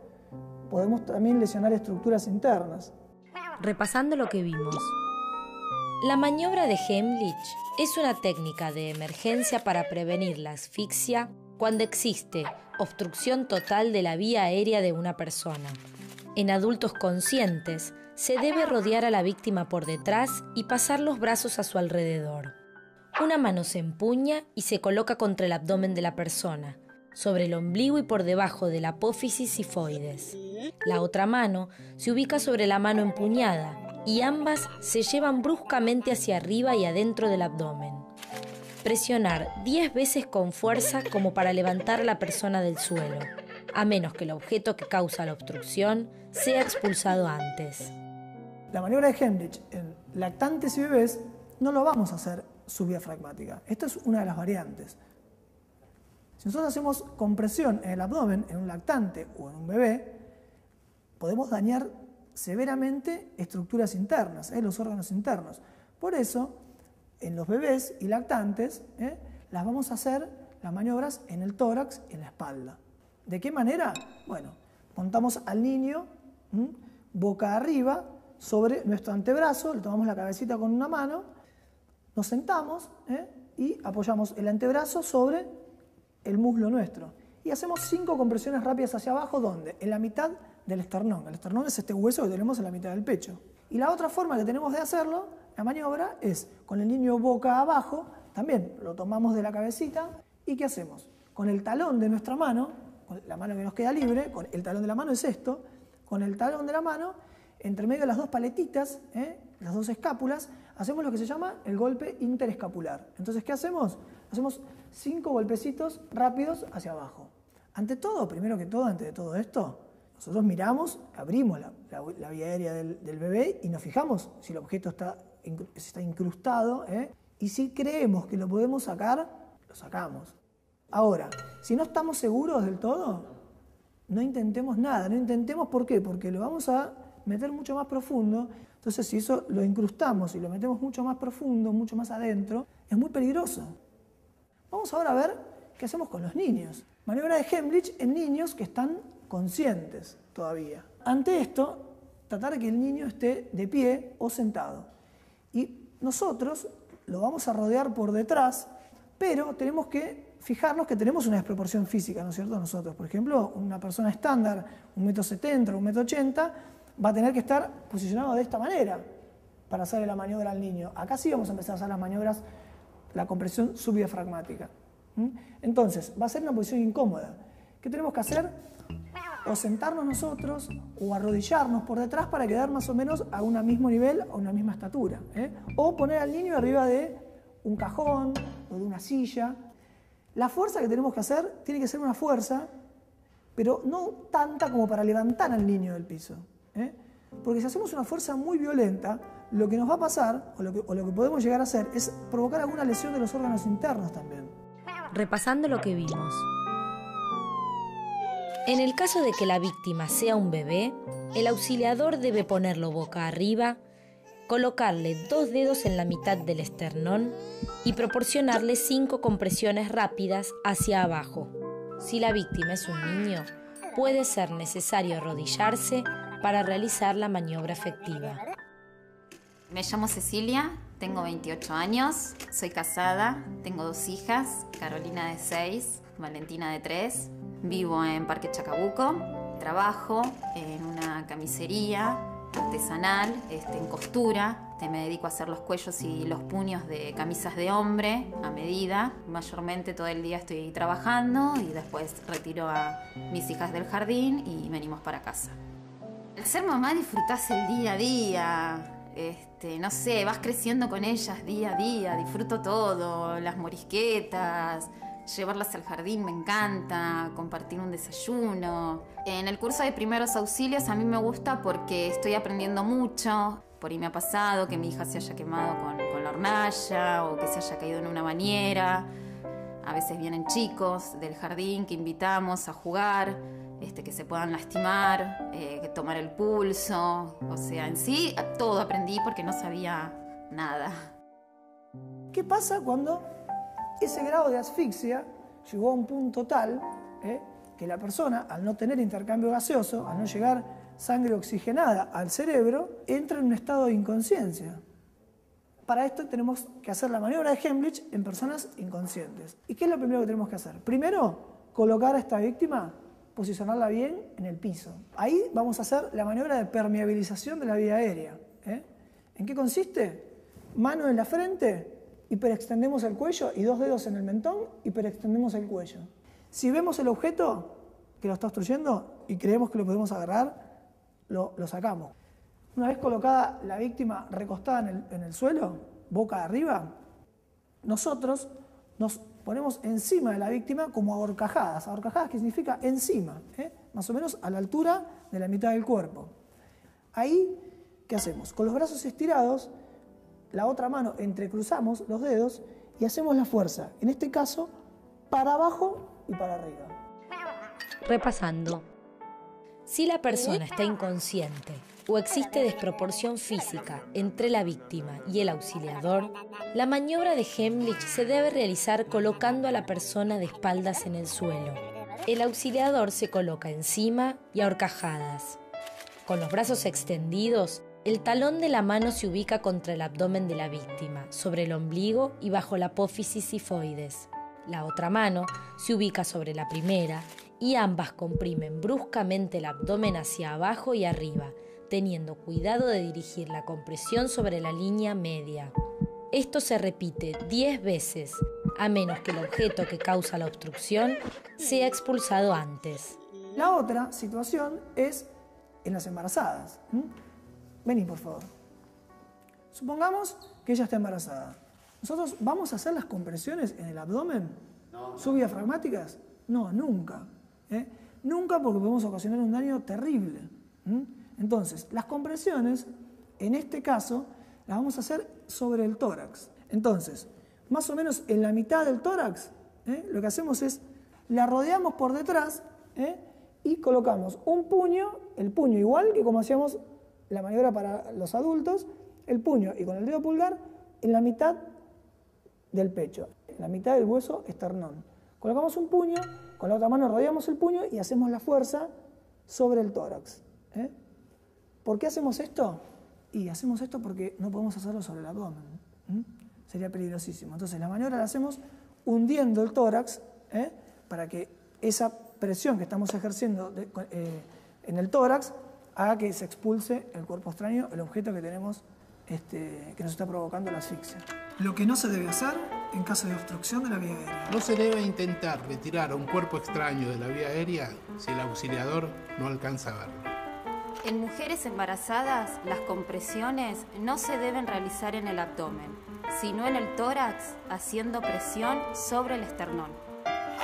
podemos también lesionar estructuras internas. Repasando lo que vimos. La maniobra de Heimlich es una técnica de emergencia para prevenir la asfixia cuando existe obstrucción total de la vía aérea de una persona. En adultos conscientes, se debe rodear a la víctima por detrás y pasar los brazos a su alrededor. Una mano se empuña y se coloca contra el abdomen de la persona, sobre el ombligo y por debajo de la apófisis sifoides. La otra mano se ubica sobre la mano empuñada y ambas se llevan bruscamente hacia arriba y adentro del abdomen. Presionar 10 veces con fuerza como para levantar a la persona del suelo, a menos que el objeto que causa la obstrucción sea expulsado antes. La maniobra de Heimlich en lactantes y bebés no lo vamos a hacer subdiafragmática. Esta es una de las variantes. Si nosotros hacemos compresión en el abdomen, en un lactante o en un bebé, podemos dañar severamente estructuras internas, los órganos internos. Por eso, en los bebés y lactantes, las vamos a hacer, las maniobras, en el tórax y en la espalda. ¿De qué manera? Bueno, montamos al niño boca arriba sobre nuestro antebrazo, le tomamos la cabecita con una mano, nos sentamos y apoyamos el antebrazo sobre el muslo nuestro. Y hacemos 5 compresiones rápidas hacia abajo, ¿dónde? En la mitad del esternón. El esternón es este hueso que tenemos en la mitad del pecho. Y la otra forma que tenemos de hacerlo, la maniobra, es con el niño boca abajo, también lo tomamos de la cabecita, ¿y qué hacemos? Con el talón de nuestra mano, con la mano que nos queda libre, con el talón de la mano es esto, con el talón de la mano, entre medio de las 2 paletitas, las 2 escápulas, hacemos lo que se llama el golpe interescapular. Entonces, ¿qué hacemos? Hacemos 5 golpecitos rápidos hacia abajo. Ante todo, primero que todo, antes de todo esto, nosotros miramos, abrimos la vía aérea del bebé y nos fijamos si el objeto está incrustado, y si creemos que lo podemos sacar, lo sacamos. Ahora, si no estamos seguros del todo, no intentemos nada. No intentemos, ¿por qué? Porque lo vamos a meter mucho más profundo. Entonces, si eso lo incrustamos y lo metemos mucho más profundo, mucho más adentro, es muy peligroso. Vamos ahora a ver qué hacemos con los niños. Maniobra de Heimlich en niños que están conscientes todavía. Ante esto, tratar de que el niño esté de pie o sentado. Y nosotros lo vamos a rodear por detrás, pero tenemos que fijarnos que tenemos una desproporción física, ¿no es cierto? Nosotros, por ejemplo, una persona estándar, 1,70 m o 1,80 m, va a tener que estar posicionado de esta manera para hacerle la maniobra al niño. Acá sí vamos a empezar a hacer las maniobras, la compresión subdiafragmática. Entonces, va a ser una posición incómoda. ¿Qué tenemos que hacer? O sentarnos nosotros o arrodillarnos por detrás para quedar más o menos a un mismo nivel, a una misma estatura. O poner al niño arriba de un cajón o de una silla. La fuerza que tenemos que hacer tiene que ser una fuerza, pero no tanta como para levantar al niño del piso. Porque si hacemos una fuerza muy violenta, lo que nos va a pasar, o lo que podemos llegar a hacer, es provocar alguna lesión de los órganos internos también. Repasando lo que vimos. En el caso de que la víctima sea un bebé, el auxiliador debe ponerlo boca arriba, colocarle 2 dedos en la mitad del esternón y proporcionarle 5 compresiones rápidas hacia abajo. Si la víctima es un niño, puede ser necesario arrodillarse para realizar la maniobra efectiva. Me llamo Cecilia, tengo 28 años, soy casada, tengo 2 hijas, Carolina de 6, Valentina de 3. Vivo en Parque Chacabuco. Trabajo en una camisería artesanal, en costura. Me dedico a hacer los cuellos y los puños de camisas de hombre a medida. Mayormente todo el día estoy trabajando y después retiro a mis hijas del jardín y venimos para casa. Al ser mamá disfrutás el día a día. No sé, vas creciendo con ellas día a día, disfruto todo, las morisquetas, llevarlas al jardín me encanta, compartir un desayuno. En el curso de primeros auxilios a mí me gusta porque estoy aprendiendo mucho. Por ahí me ha pasado que mi hija se haya quemado con la hornalla o que se haya caído en una bañera. A veces vienen chicos del jardín que invitamos a jugar, que se puedan lastimar, que tomar el pulso. O sea, en sí todo aprendí porque no sabía nada. ¿Qué pasa cuando ese grado de asfixia llegó a un punto tal que la persona, al no tener intercambio gaseoso, al no llegar sangre oxigenada al cerebro, entra en un estado de inconsciencia? Para esto tenemos que hacer la maniobra de Heimlich en personas inconscientes. ¿Y qué es lo primero que tenemos que hacer? Primero, colocar a esta víctima, posicionarla bien en el piso. Ahí vamos a hacer la maniobra de permeabilización de la vía aérea. ¿En qué consiste? Mano en la frente, hiperextendemos el cuello y 2 dedos en el mentón, hiperextendemos el cuello. Si vemos el objeto que lo está obstruyendo y creemos que lo podemos agarrar, lo sacamos. Una vez colocada la víctima recostada en el suelo, boca arriba, nosotros nos ponemos encima de la víctima como ahorcajadas. Ahorcajadas, que significa encima, más o menos a la altura de la mitad del cuerpo. Ahí, ¿qué hacemos? Con los brazos estirados, la otra mano entrecruzamos los dedos y hacemos la fuerza, en este caso, para abajo y para arriba. Repasando. Si la persona está inconsciente o existe desproporción física entre la víctima y el auxiliador, la maniobra de Heimlich se debe realizar colocando a la persona de espaldas en el suelo. El auxiliador se coloca encima y a horcajadas. Con los brazos extendidos, el talón de la mano se ubica contra el abdomen de la víctima, sobre el ombligo y bajo la apófisis sifoides. La otra mano se ubica sobre la primera y ambas comprimen bruscamente el abdomen hacia abajo y arriba, teniendo cuidado de dirigir la compresión sobre la línea media. Esto se repite 10 veces, a menos que el objeto que causa la obstrucción sea expulsado antes. La otra situación es en las embarazadas. Vení, por favor. Supongamos que ella está embarazada. ¿Nosotros vamos a hacer las compresiones en el abdomen? ¿Subdiafragmáticas? No, nunca. Nunca, porque podemos ocasionar un daño terrible. Entonces, las compresiones, en este caso, las vamos a hacer sobre el tórax. Entonces, más o menos en la mitad del tórax, lo que hacemos es, la rodeamos por detrás y colocamos un puño, el puño igual que como hacíamos la maniobra para los adultos, el puño y con el dedo pulgar en la mitad del pecho, en la mitad del hueso esternón. Colocamos un puño, con la otra mano rodeamos el puño y hacemos la fuerza sobre el tórax. ¿Por qué hacemos esto? Y hacemos esto porque no podemos hacerlo sobre el abdomen. Sería peligrosísimo. Entonces la maniobra la hacemos hundiendo el tórax para que esa presión que estamos ejerciendo en el tórax haga que se expulse el cuerpo extraño, el objeto que tenemos que nos está provocando la asfixia. Lo que no se debe hacer en caso de obstrucción de la vía aérea. No se debe intentar retirar a un cuerpo extraño de la vía aérea si el auxiliador no alcanza a verlo. En mujeres embarazadas, las compresiones no se deben realizar en el abdomen, sino en el tórax, haciendo presión sobre el esternón.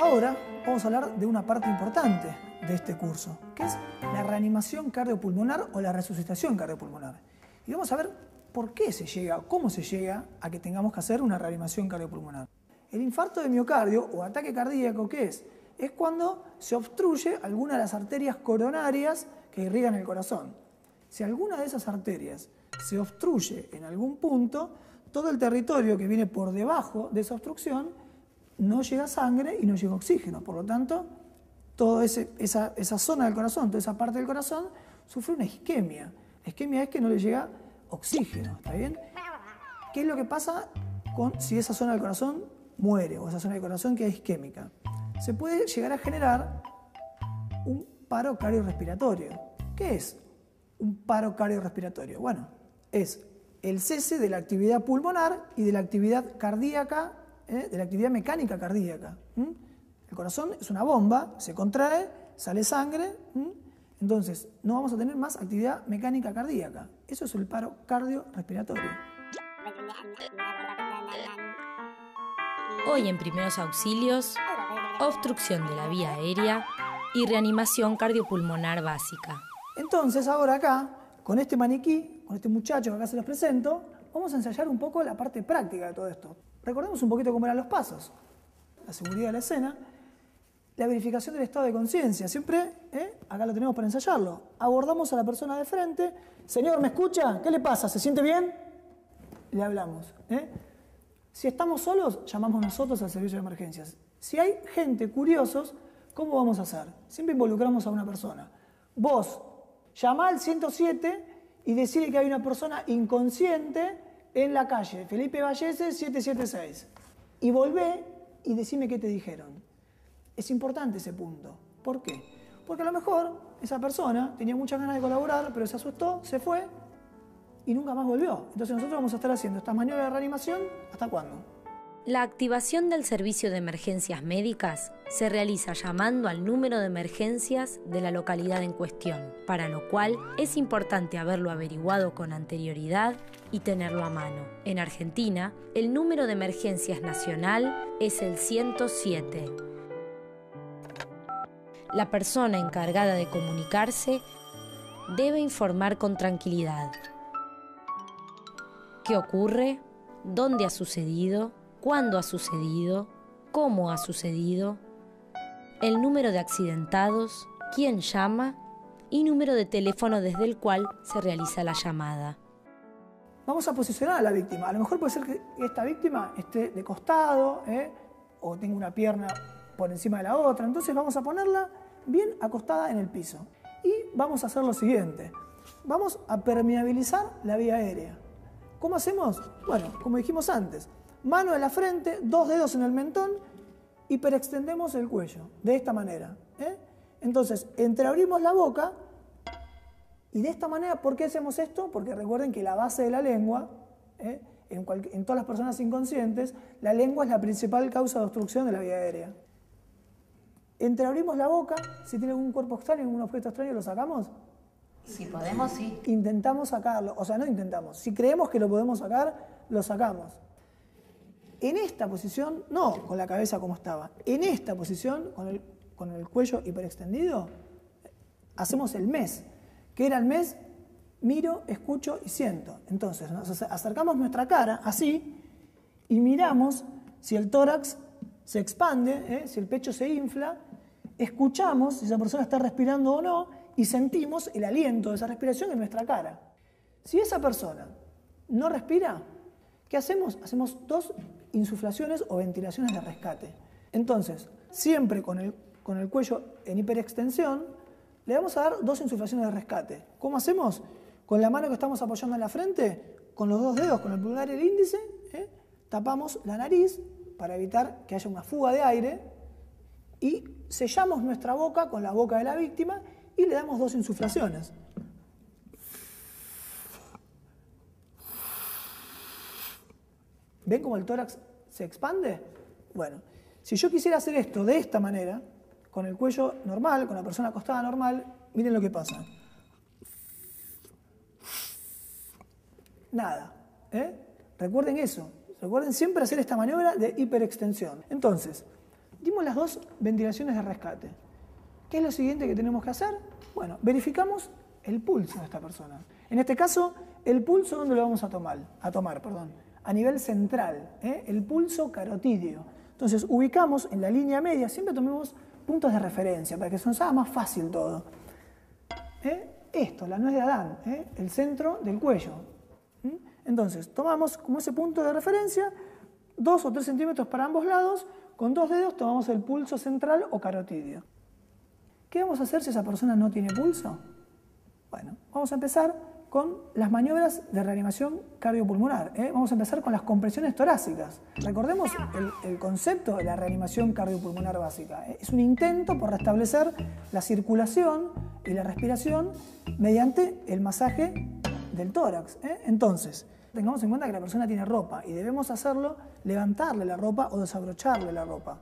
Ahora vamos a hablar de una parte importante de este curso, que es la reanimación cardiopulmonar o la resucitación cardiopulmonar. Y vamos a ver por qué se llega, cómo se llega a que tengamos que hacer una reanimación cardiopulmonar. El infarto de miocardio o ataque cardíaco, ¿qué es? Es cuando se obstruye alguna de las arterias coronarias que irrigan el corazón. Si alguna de esas arterias se obstruye en algún punto, todo el territorio que viene por debajo de esa obstrucción no llega sangre y no llega oxígeno. Por lo tanto, toda esa zona del corazón, toda esa parte del corazón, sufre una isquemia. La isquemia es que no le llega oxígeno, ¿está bien? ¿Qué es lo que pasa si esa zona del corazón muere o esa zona del corazón queda isquémica? Se puede llegar a generar paro cardiorrespiratorio. ¿Qué es un paro cardiorrespiratorio? Bueno, es el cese de la actividad pulmonar y de la actividad cardíaca, de la actividad mecánica cardíaca. El corazón es una bomba, se contrae, sale sangre, entonces no vamos a tener más actividad mecánica cardíaca. Eso es el paro cardiorrespiratorio. Hoy en Primeros Auxilios, obstrucción de la vía aérea y reanimación cardiopulmonar básica. Entonces ahora acá, con este maniquí, con este muchacho que acá se los presento, vamos a ensayar un poco la parte práctica de todo esto. Recordemos un poquito cómo eran los pasos. La seguridad de la escena, la verificación del estado de conciencia. Siempre, acá lo tenemos para ensayarlo. Abordamos a la persona de frente. Señor, ¿me escucha? ¿Qué le pasa? ¿Se siente bien? Le hablamos. Si estamos solos, llamamos nosotros al servicio de emergencias. Si hay gente, curiosos, ¿cómo vamos a hacer? Siempre involucramos a una persona. Vos, llamá al 107 y decirle que hay una persona inconsciente en la calle Felipe Vallese 776. Y volvé y decime qué te dijeron. Es importante ese punto. ¿Por qué? Porque a lo mejor esa persona tenía muchas ganas de colaborar, pero se asustó, se fue y nunca más volvió. Entonces nosotros vamos a estar haciendo estas maniobras de reanimación, ¿hasta cuándo? La activación del servicio de emergencias médicas se realiza llamando al número de emergencias de la localidad en cuestión, para lo cual es importante haberlo averiguado con anterioridad y tenerlo a mano. En Argentina, el número de emergencias nacional es el 107. La persona encargada de comunicarse debe informar con tranquilidad qué ocurre, dónde ha sucedido, cuándo ha sucedido, cómo ha sucedido, el número de accidentados, quién llama y número de teléfono desde el cual se realiza la llamada. Vamos a posicionar a la víctima. A lo mejor puede ser que esta víctima esté de costado, o tenga una pierna por encima de la otra. Entonces vamos a ponerla bien acostada en el piso. Y vamos a hacer lo siguiente. Vamos a permeabilizar la vía aérea. ¿Cómo hacemos? Bueno, como dijimos antes, mano en la frente, 2 dedos en el mentón, hiperextendemos el cuello, de esta manera. Entonces, entreabrimos la boca y de esta manera, ¿por qué hacemos esto? Porque recuerden que la base de la lengua, en todas las personas inconscientes, la lengua es la principal causa de obstrucción de la vía aérea. Entreabrimos la boca, si tiene algún cuerpo extraño, algún objeto extraño, ¿lo sacamos? Si podemos, sí. Intentamos sacarlo, o sea, no intentamos. Si creemos que lo podemos sacar, lo sacamos. En esta posición, no con la cabeza como estaba, en esta posición, con el cuello hiperextendido, hacemos el mes. ¿Qué era el mes? Miro, escucho y siento. Entonces, nos acercamos nuestra cara, así, y miramos si el tórax se expande, si el pecho se infla, escuchamos si esa persona está respirando o no, y sentimos el aliento de esa respiración en nuestra cara. Si esa persona no respira, ¿qué hacemos? Hacemos 2 insuflaciones o ventilaciones de rescate. Entonces, siempre con el cuello en hiperextensión, le vamos a dar 2 insuflaciones de rescate. ¿Cómo hacemos? Con la mano que estamos apoyando en la frente, con los 2 dedos, con el pulgar y el índice, tapamos la nariz para evitar que haya una fuga de aire y sellamos nuestra boca con la boca de la víctima y le damos 2 insuflaciones. ¿Ven cómo el tórax se expande? Bueno, si yo quisiera hacer esto de esta manera, con el cuello normal, con la persona acostada normal, miren lo que pasa. Nada. Recuerden eso. Recuerden siempre hacer esta maniobra de hiperextensión. Entonces, dimos las 2 ventilaciones de rescate. ¿Qué es lo siguiente que tenemos que hacer? Bueno, verificamos el pulso de esta persona. En este caso, el pulso, ¿dónde lo vamos a tomar? A nivel central, el pulso carotídeo. Entonces, ubicamos en la línea media, siempre tomemos puntos de referencia para que se nos haga más fácil todo. Esto, la nuez de Adán, el centro del cuello. Entonces, tomamos como ese punto de referencia, 2 o 3 centímetros para ambos lados, con 2 dedos tomamos el pulso central o carotídeo. ¿Qué vamos a hacer si esa persona no tiene pulso? Bueno, vamos a empezar con con las maniobras de reanimación cardiopulmonar. Vamos a empezar con las compresiones torácicas. Recordemos el concepto de la reanimación cardiopulmonar básica. Es un intento por restablecer la circulación y la respiración mediante el masaje del tórax. Entonces, tengamos en cuenta que la persona tiene ropa y debemos hacerlo levantarle la ropa o desabrocharle la ropa,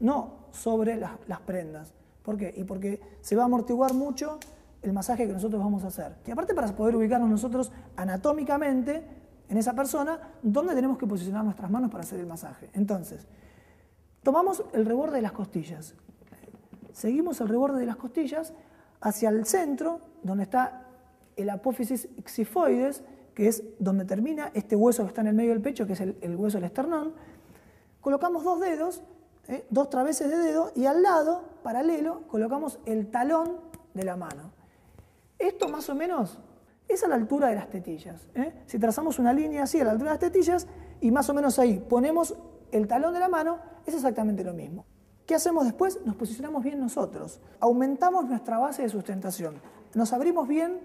no sobre las prendas. ¿Por qué? Y porque se va a amortiguar mucho el masaje que nosotros vamos a hacer. Y aparte para poder ubicarnos nosotros anatómicamente en esa persona, dónde tenemos que posicionar nuestras manos para hacer el masaje. Entonces, tomamos el reborde de las costillas. Seguimos el reborde de las costillas hacia el centro, donde está el apófisis xifoides, que es donde termina este hueso que está en el medio del pecho, que es el hueso del esternón. Colocamos dos dedos, dos traveses de dedo, y al lado, paralelo, colocamos el talón de la mano. Esto más o menos es a la altura de las tetillas. Si trazamos una línea así a la altura de las tetillas y más o menos ahí ponemos el talón de la mano, es exactamente lo mismo. ¿Qué hacemos después? Nos posicionamos bien nosotros. Aumentamos nuestra base de sustentación. Nos abrimos bien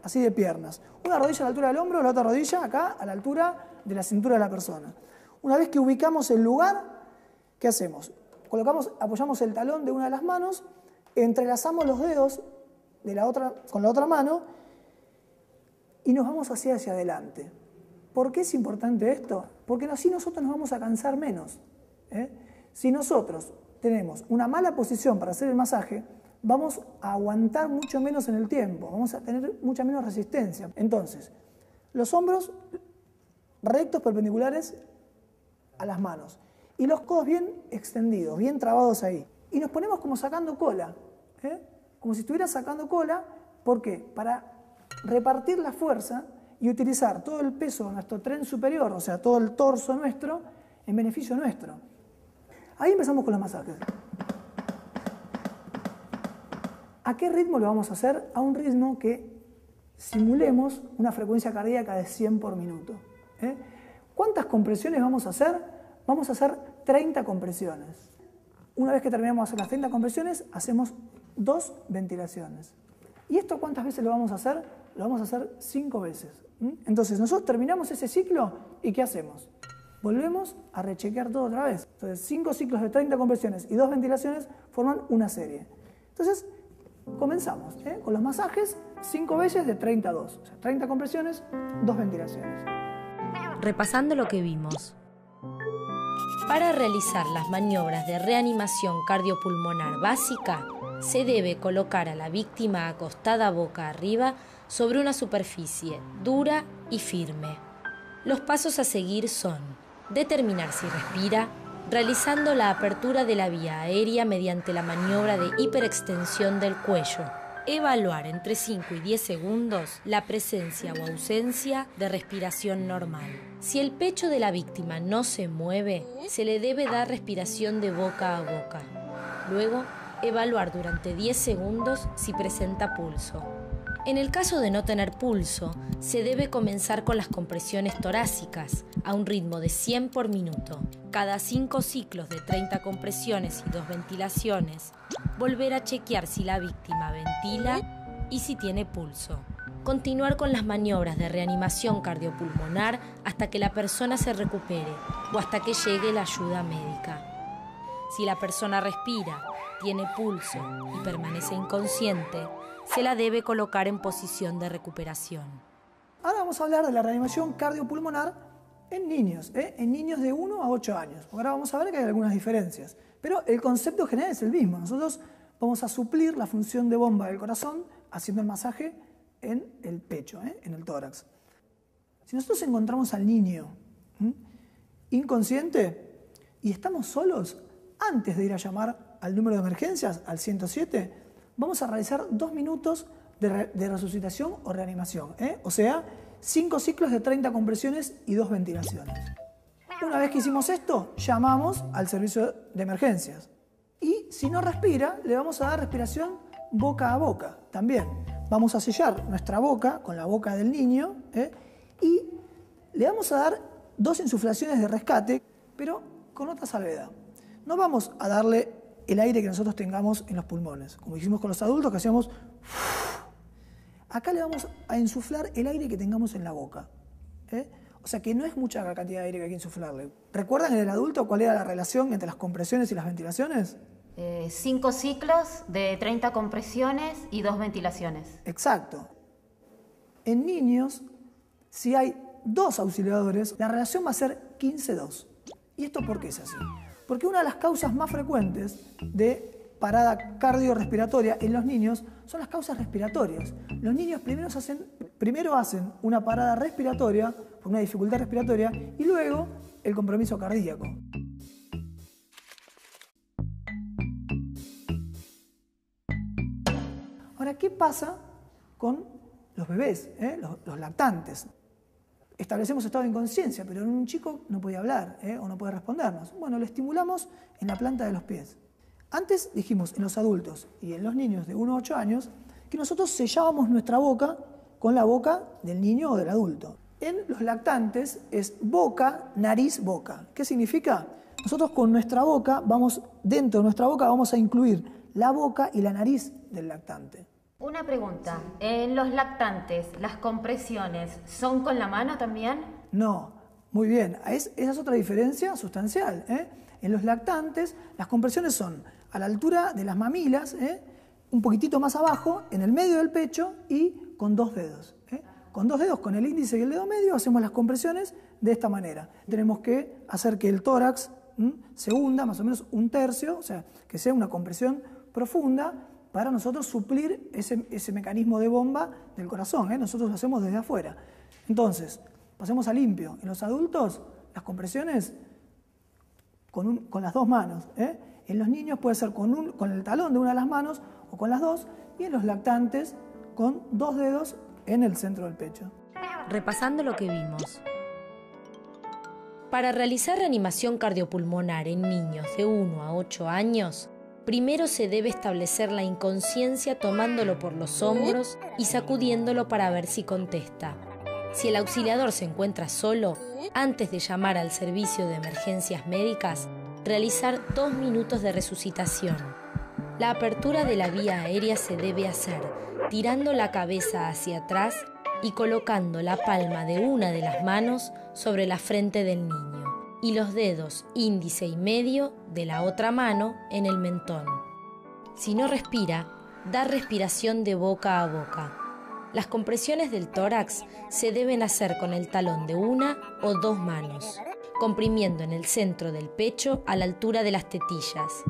así de piernas. Una rodilla a la altura del hombro, la otra rodilla acá a la altura de la cintura de la persona. Una vez que ubicamos el lugar, ¿qué hacemos? Apoyamos el talón de una de las manos, entrelazamos los dedos con la otra mano y nos vamos hacia adelante. ¿Por qué es importante esto? Porque así nosotros nos vamos a cansar menos. Si nosotros tenemos una mala posición para hacer el masaje, vamos a aguantar mucho menos en el tiempo, vamos a tener mucha menos resistencia. Entonces, los hombros rectos, perpendiculares a las manos y los codos bien extendidos, bien trabados ahí. Y nos ponemos como sacando cola, como si estuviera sacando cola. ¿Por qué? Para repartir la fuerza y utilizar todo el peso de nuestro tren superior, o sea, todo el torso nuestro, en beneficio nuestro. Ahí empezamos con los masajes. ¿A qué ritmo lo vamos a hacer? A un ritmo que simulemos una frecuencia cardíaca de 100 por minuto. ¿Cuántas compresiones vamos a hacer? Vamos a hacer 30 compresiones. Una vez que terminamos de hacer las 30 compresiones, hacemos 2 ventilaciones. ¿Y esto cuántas veces lo vamos a hacer? Lo vamos a hacer 5 veces. Entonces nosotros terminamos ese ciclo y ¿qué hacemos? Volvemos a rechequear todo otra vez. Entonces 5 ciclos de 30 compresiones y 2 ventilaciones forman una serie. Entonces comenzamos con los masajes 5 veces de 30 a 2. O sea, 30 compresiones, 2 ventilaciones. Repasando lo que vimos. Para realizar las maniobras de reanimación cardiopulmonar básica, se debe colocar a la víctima acostada boca arriba sobre una superficie dura y firme. Los pasos a seguir son: determinar si respira, realizando la apertura de la vía aérea mediante la maniobra de hiperextensión del cuello. Evaluar entre 5 y 10 segundos la presencia o ausencia de respiración normal. Si el pecho de la víctima no se mueve, se le debe dar respiración de boca a boca. Luego, evaluar durante 10 segundos si presenta pulso. En el caso de no tener pulso, se debe comenzar con las compresiones torácicas a un ritmo de 100 por minuto. Cada 5 ciclos de 30 compresiones y 2 ventilaciones, volver a chequear si la víctima ventila y si tiene pulso. Continuar con las maniobras de reanimación cardiopulmonar hasta que la persona se recupere o hasta que llegue la ayuda médica. Si la persona respira, tiene pulso y permanece inconsciente, se la debe colocar en posición de recuperación. Ahora vamos a hablar de la reanimación cardiopulmonar en niños de 1 a 8 años. Ahora vamos a ver que hay algunas diferencias, pero el concepto general es el mismo. Nosotros vamos a suplir la función de bomba del corazón haciendo el masaje en el pecho, en el tórax. Si nosotros encontramos al niño inconsciente y estamos solos, antes de ir a llamar al número de emergencias, al 107, vamos a realizar 2 minutos de resucitación o reanimación. O sea, 5 ciclos de 30 compresiones y 2 ventilaciones. Una vez que hicimos esto, llamamos al servicio de emergencias. Y si no respira, le vamos a dar respiración boca a boca también. Vamos a sellar nuestra boca con la boca del niño y le vamos a dar 2 insuflaciones de rescate, pero con otra salvedad. No vamos a darle el aire que nosotros tengamos en los pulmones, como hicimos con los adultos, que hacíamos. acá le vamos a insuflar el aire que tengamos en la boca. O sea que no es mucha la cantidad de aire que hay que insuflarle. ¿Recuerdan en el adulto cuál era la relación entre las compresiones y las ventilaciones? 5 ciclos de 30 compresiones y 2 ventilaciones. Exacto. En niños, si hay 2 auxiliadores, la relación va a ser 15-2. ¿Y esto por qué es así? Porque una de las causas más frecuentes de parada cardiorrespiratoria en los niños son las causas respiratorias. Los niños primero hacen una parada respiratoria, por una dificultad respiratoria, y luego el compromiso cardíaco. Ahora, ¿qué pasa con los bebés, los lactantes? Establecemos estado de inconsciencia, pero en un chico no puede hablar o no puede respondernos. Bueno, lo estimulamos en la planta de los pies. Antes dijimos en los adultos y en los niños de 1 a 8 años que nosotros sellábamos nuestra boca con la boca del niño o del adulto. En los lactantes es boca, nariz, boca. ¿Qué significa? Nosotros con nuestra boca, dentro de nuestra boca vamos a incluir la boca y la nariz del lactante. Una pregunta, ¿en los lactantes las compresiones son con la mano también? No, muy bien, esa es otra diferencia sustancial. En los lactantes las compresiones son a la altura de las mamilas, un poquitito más abajo, en el medio del pecho y con 2 dedos. Con 2 dedos, con el índice y el dedo medio, hacemos las compresiones de esta manera. Tenemos que hacer que el tórax se hunda más o menos 1/3, o sea, que sea una compresión profunda para nosotros suplir ese mecanismo de bomba del corazón. Nosotros lo hacemos desde afuera. Entonces, pasemos a limpio. En los adultos, las compresiones con las 2 manos. En los niños puede ser con el talón de una de las manos o con las 2, y en los lactantes con 2 dedos en el centro del pecho. Repasando lo que vimos. Para realizar reanimación cardiopulmonar en niños de 1 a 8 años, primero se debe establecer la inconsciencia tomándolo por los hombros y sacudiéndolo para ver si contesta. Si el auxiliador se encuentra solo, antes de llamar al servicio de emergencias médicas, realizar 2 minutos de resucitación. La apertura de la vía aérea se debe hacer tirando la cabeza hacia atrás y colocando la palma de una de las manos sobre la frente del niño y los dedos índice y medio de la otra mano en el mentón. Si no respira, dar respiración de boca a boca. Las compresiones del tórax se deben hacer con el talón de una o 2 manos, comprimiendo en el centro del pecho a la altura de las tetillas.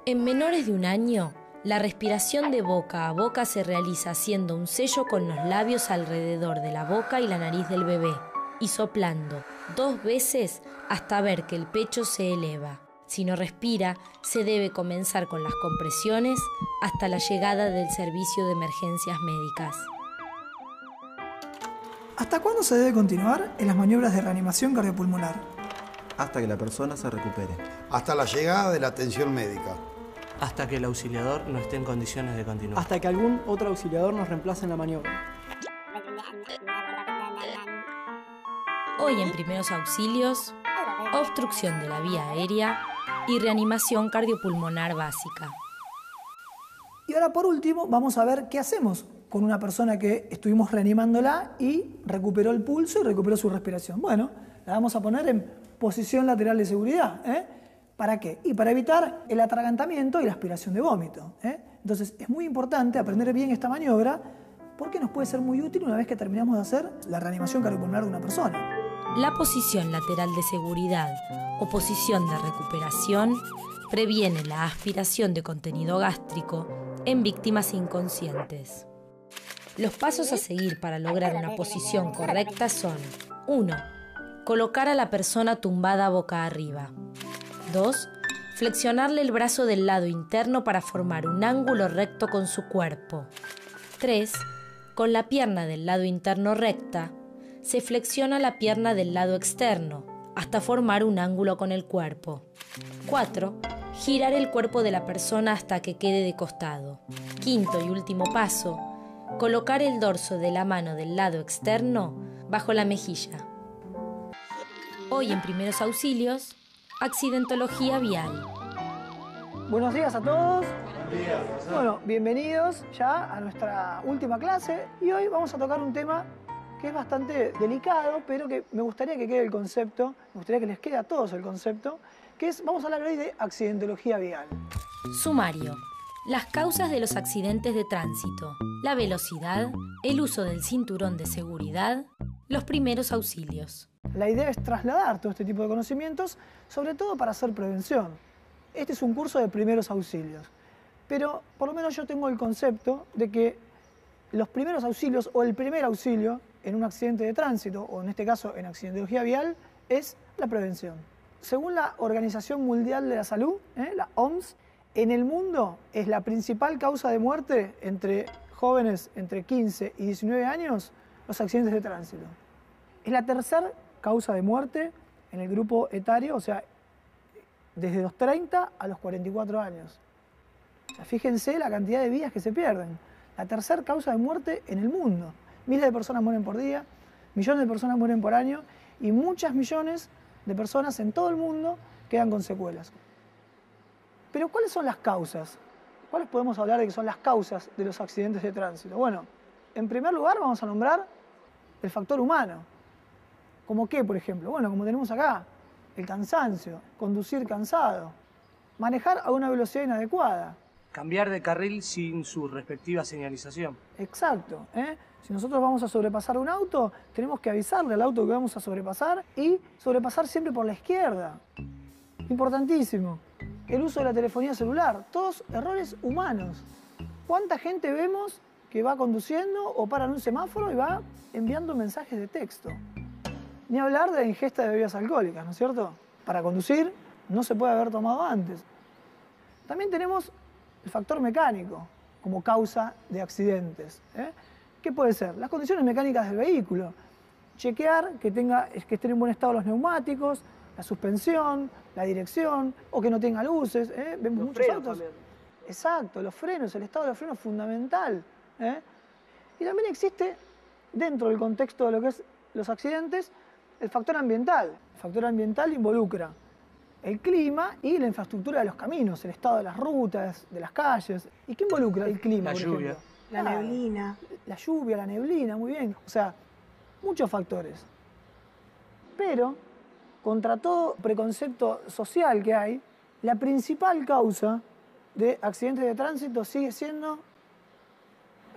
En menores de 1 año, la respiración de boca a boca se realiza haciendo un sello con los labios alrededor de la boca y la nariz del bebé y soplando 2 veces hasta ver que el pecho se eleva. Si no respira, se debe comenzar con las compresiones hasta la llegada del servicio de emergencias médicas. ¿Hasta cuándo se debe continuar en las maniobras de reanimación cardiopulmonar? Hasta que la persona se recupere. Hasta la llegada de la atención médica. Hasta que el auxiliador no esté en condiciones de continuar. Hasta que algún otro auxiliador nos reemplace en la maniobra. Hoy en Primeros Auxilios, obstrucción de la vía aérea y reanimación cardiopulmonar básica. Y ahora por último vamos a ver qué hacemos con una persona que estuvimos reanimándola y recuperó el pulso y recuperó su respiración. Bueno, la vamos a poner en posición lateral de seguridad. ¿Para qué? Y para evitar el atragantamiento y la aspiración de vómito. Entonces es muy importante aprender bien esta maniobra porque nos puede ser muy útil una vez que terminamos de hacer la reanimación cardiopulmonar de una persona. La posición lateral de seguridad o posición de recuperación previene la aspiración de contenido gástrico en víctimas inconscientes. Los pasos a seguir para lograr una posición correcta son: 1. Colocar a la persona tumbada boca arriba. 2. Flexionarle el brazo del lado interno para formar un ángulo recto con su cuerpo. 3. Con la pierna del lado interno recta, se flexiona la pierna del lado externo hasta formar un ángulo con el cuerpo. 4. Girar el cuerpo de la persona hasta que quede de costado. 5º y último paso, colocar el dorso de la mano del lado externo bajo la mejilla. Hoy en Primeros Auxilios, accidentología vial. Buenos días a todos. Bueno, bienvenidos ya a nuestra última clase y hoy vamos a tocar un tema que es bastante delicado, pero que me gustaría que quede el concepto, me gustaría que les quede a todos el concepto, que es, vamos a hablar hoy de accidentología vial. Sumario. Las causas de los accidentes de tránsito, la velocidad, el uso del cinturón de seguridad, los primeros auxilios. La idea es trasladar todo este tipo de conocimientos, sobre todo para hacer prevención. Este es un curso de primeros auxilios, pero por lo menos yo tengo el concepto de que los primeros auxilios o el primer auxilio en un accidente de tránsito, o en este caso en accidentología vial, es la prevención. Según la Organización Mundial de la Salud, la OMS, en el mundo es la principal causa de muerte entre jóvenes entre 15 y 19 años, los accidentes de tránsito. Es la tercera causa de muerte en el grupo etario, o sea, desde los 30 a los 44 años. O sea, fíjense la cantidad de vidas que se pierden. La tercera causa de muerte en el mundo. Miles de personas mueren por día, millones de personas mueren por año y muchas millones de personas en todo el mundo quedan con secuelas. Pero ¿cuáles son las causas? ¿Cuáles podemos hablar de que son las causas de los accidentes de tránsito? Bueno, en primer lugar vamos a nombrar el factor humano. ¿Cómo qué, por ejemplo? Bueno, como tenemos acá, el cansancio, conducir cansado, manejar a una velocidad inadecuada. Cambiar de carril sin su respectiva señalización. Exacto. Si nosotros vamos a sobrepasar un auto, tenemos que avisarle al auto que vamos a sobrepasar y sobrepasar siempre por la izquierda. Importantísimo. El uso de la telefonía celular. Todos errores humanos. ¿Cuánta gente vemos que va conduciendo o para en un semáforo y va enviando mensajes de texto? Ni hablar de la ingesta de bebidas alcohólicas, ¿no es cierto? Para conducir no se puede haber tomado antes. También tenemos el factor mecánico como causa de accidentes. ¿Qué puede ser? Las condiciones mecánicas del vehículo. Chequear que estén en buen estado los neumáticos, la suspensión, la dirección, o que no tenga luces. Vemos muchos autos. También. Exacto, los frenos, el estado de los frenos es fundamental. Y también existe, dentro del contexto de lo que es los accidentes, el factor ambiental. El factor ambiental involucra el clima y la infraestructura de los caminos, el estado de las rutas, de las calles. ¿Y qué involucra el clima, por ejemplo? La neblina. La lluvia, la neblina, muy bien. O sea, muchos factores. Pero, contra todo preconcepto social que hay, la principal causa de accidentes de tránsito sigue siendo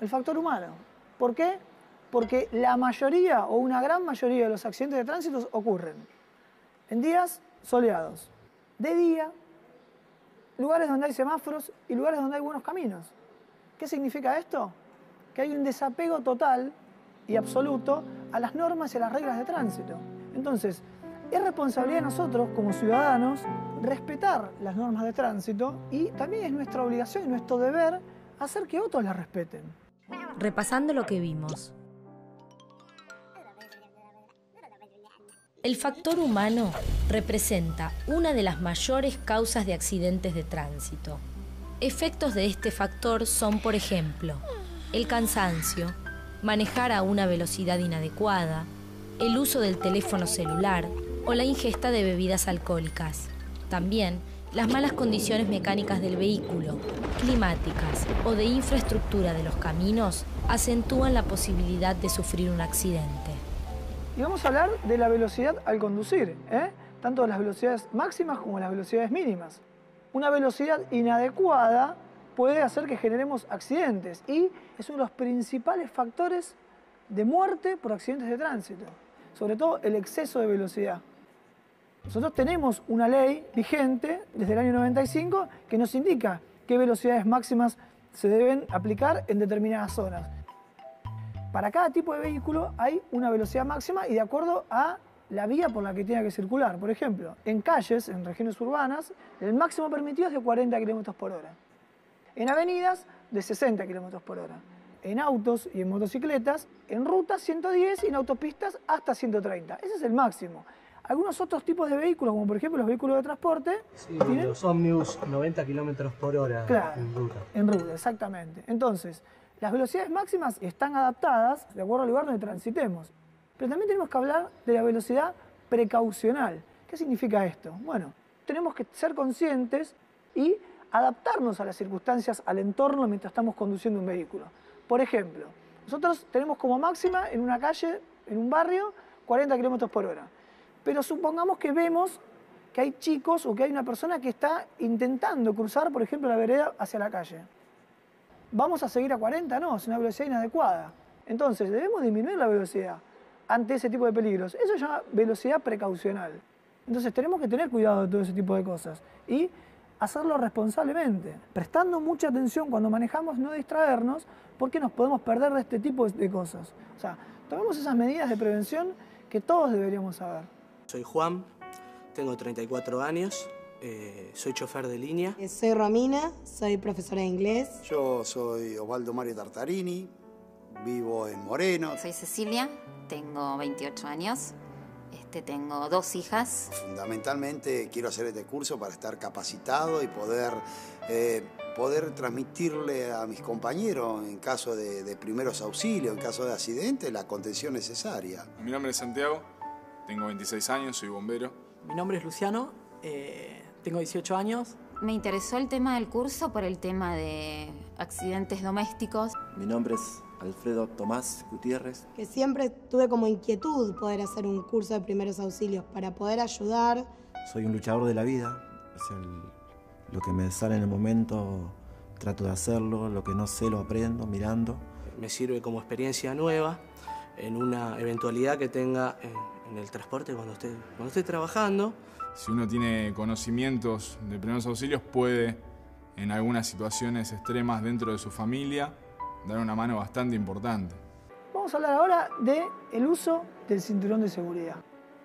el factor humano. ¿Por qué? Porque la mayoría o una gran mayoría de los accidentes de tránsito ocurren en días soleados, de día, lugares donde hay semáforos y lugares donde hay buenos caminos. ¿Qué significa esto? Que hay un desapego total y absoluto a las normas y a las reglas de tránsito. Entonces, es responsabilidad de nosotros como ciudadanos respetar las normas de tránsito y también es nuestra obligación y nuestro deber hacer que otros las respeten. Repasando lo que vimos. El factor humano representa una de las mayores causas de accidentes de tránsito. Efectos de este factor son, por ejemplo, el cansancio, manejar a una velocidad inadecuada, el uso del teléfono celular o la ingesta de bebidas alcohólicas. También las malas condiciones mecánicas del vehículo, climáticas o de infraestructura de los caminos acentúan la posibilidad de sufrir un accidente. Y vamos a hablar de la velocidad al conducir, tanto de las velocidades máximas como las velocidades mínimas. Una velocidad inadecuada puede hacer que generemos accidentes y es uno de los principales factores de muerte por accidentes de tránsito, sobre todo el exceso de velocidad. Nosotros tenemos una ley vigente desde el año 95 que nos indica qué velocidades máximas se deben aplicar en determinadas zonas. Para cada tipo de vehículo hay una velocidad máxima y de acuerdo a la vía por la que tiene que circular. Por ejemplo, en calles, en regiones urbanas, el máximo permitido es de 40 km por hora. En avenidas, de 60 km por hora. En autos y en motocicletas, en rutas 110 y en autopistas hasta 130. Ese es el máximo. Algunos otros tipos de vehículos, como por ejemplo los vehículos de transporte, sí, ¿tienen? Los ómnibus 90 km por hora, claro, en ruta. En ruta, exactamente. Entonces, las velocidades máximas están adaptadas de acuerdo al lugar donde transitemos. Pero también tenemos que hablar de la velocidad precaucional. ¿Qué significa esto? Bueno, tenemos que ser conscientes y adaptarnos a las circunstancias, al entorno mientras estamos conduciendo un vehículo. Por ejemplo, nosotros tenemos como máxima en una calle, en un barrio, 40 kilómetros por hora. Pero supongamos que vemos que hay chicos o que hay una persona que está intentando cruzar, por ejemplo, la vereda hacia la calle. ¿Vamos a seguir a 40? No, es una velocidad inadecuada. Entonces, debemos disminuir la velocidad ante ese tipo de peligros. Eso se llama velocidad precaucional. Entonces, tenemos que tener cuidado de todo ese tipo de cosas y hacerlo responsablemente, prestando mucha atención cuando manejamos, no distraernos, porque nos podemos perder de este tipo de cosas. O sea, tomemos esas medidas de prevención que todos deberíamos saber. Soy Juan, tengo 34 años, soy chofer de línea. Soy Romina, soy profesora de inglés. Yo soy Osvaldo Mario Tartarini, vivo en Moreno. Soy Cecilia, tengo 28 años, tengo 2 hijas. Fundamentalmente quiero hacer este curso para estar capacitado y poder transmitirle a mis compañeros en caso de primeros auxilios, en caso de accidente, la contención necesaria. Mi nombre es Santiago, tengo 26 años, soy bombero. Mi nombre es Luciano, tengo 18 años. Me interesó el tema del curso por el tema de accidentes domésticos. Mi nombre es Alfredo Tomás Gutiérrez. Que siempre tuve como inquietud poder hacer un curso de primeros auxilios para poder ayudar. Soy un luchador de la vida. O sea, lo que me sale en el momento trato de hacerlo, lo que no sé lo aprendo mirando. Me sirve como experiencia nueva en una eventualidad que tenga en el transporte cuando esté trabajando. Si uno tiene conocimientos de primeros auxilios, puede, en algunas situaciones extremas dentro de su familia, dar una mano bastante importante. Vamos a hablar ahora del uso del cinturón de seguridad.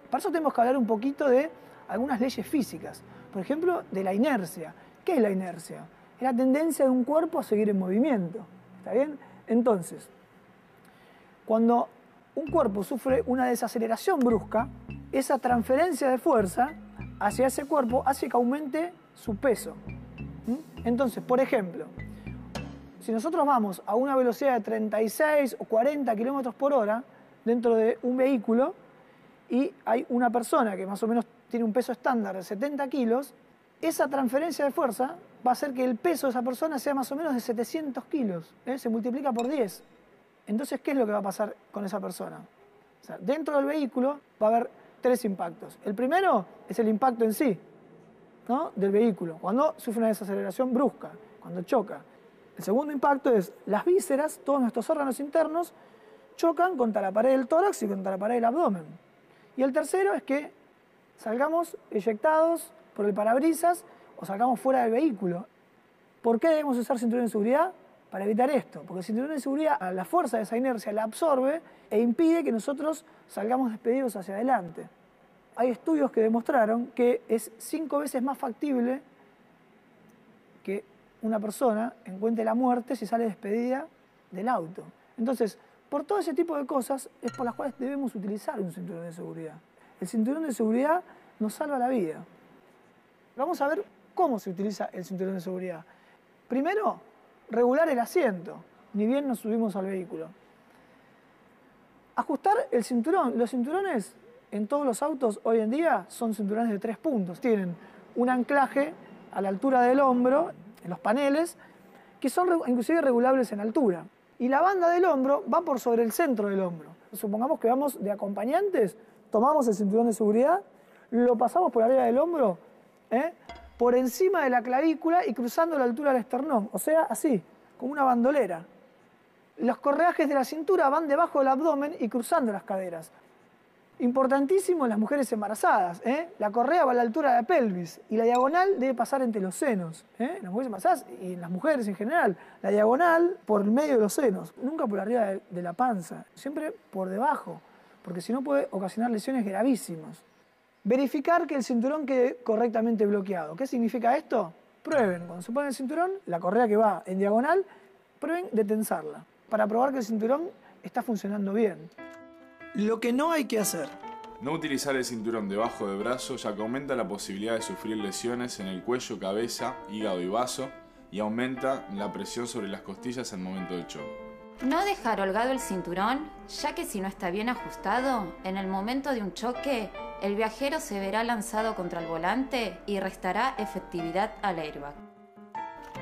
Para eso tenemos que hablar un poquito de algunas leyes físicas. Por ejemplo, de la inercia. ¿Qué es la inercia? Es la tendencia de un cuerpo a seguir en movimiento. ¿Está bien? Entonces, cuando un cuerpo sufre una desaceleración brusca, esa transferencia de fuerza hacia ese cuerpo hace que aumente su peso. Entonces, por ejemplo, si nosotros vamos a una velocidad de 36 o 40 kilómetros por hora dentro de un vehículo y hay una persona que más o menos tiene un peso estándar de 70 kilos, esa transferencia de fuerza va a hacer que el peso de esa persona sea más o menos de 700 kilos. Se multiplica por 10. Entonces, ¿qué es lo que va a pasar con esa persona? O sea, dentro del vehículo va a haber 3 impactos. El primero es el impacto en sí, ¿no?, del vehículo, cuando sufre una desaceleración brusca, cuando choca. El segundo impacto es las vísceras, todos nuestros órganos internos, chocan contra la pared del tórax y contra la pared del abdomen. Y el tercero es que salgamos eyectados por el parabrisas o salgamos fuera del vehículo. ¿Por qué debemos usar cinturón de seguridad? Para evitar esto, porque el cinturón de seguridad, a la fuerza de esa inercia, la absorbe e impide que nosotros salgamos despedidos hacia adelante. Hay estudios que demostraron que es 5 veces más factible que una persona encuentre la muerte si sale despedida del auto. Entonces, por todo ese tipo de cosas es por las cuales debemos utilizar un cinturón de seguridad. El cinturón de seguridad nos salva la vida. Vamos a ver cómo se utiliza el cinturón de seguridad. Primero, regular el asiento, ni bien nos subimos al vehículo. Ajustar el cinturón. Los cinturones en todos los autos hoy en día son cinturones de 3 puntos. Tienen un anclaje a la altura del hombro, en los paneles, que son inclusive regulables en altura. Y la banda del hombro va por sobre el centro del hombro. Supongamos que vamos de acompañantes, tomamos el cinturón de seguridad, lo pasamos por arriba del hombro, por encima de la clavícula y cruzando la altura del esternón, o sea, así, como una bandolera. Los correajes de la cintura van debajo del abdomen y cruzando las caderas. Importantísimo en las mujeres embarazadas, la correa va a la altura de la pelvis y la diagonal debe pasar entre los senos. En las mujeres embarazadas y en las mujeres en general, la diagonal por el medio de los senos, nunca por arriba de la panza, siempre por debajo, porque si no puede ocasionar lesiones gravísimas. Verificar que el cinturón quede correctamente bloqueado. ¿Qué significa esto? Prueben, cuando se pone el cinturón, la correa que va en diagonal, prueben de tensarla, para probar que el cinturón está funcionando bien. Lo que no hay que hacer. No utilizar el cinturón debajo del brazo, ya que aumenta la posibilidad de sufrir lesiones en el cuello, cabeza, hígado y vaso, y aumenta la presión sobre las costillas al momento del choque. No dejar holgado el cinturón, ya que si no está bien ajustado, en el momento de un choque, el viajero se verá lanzado contra el volante y restará efectividad al airbag.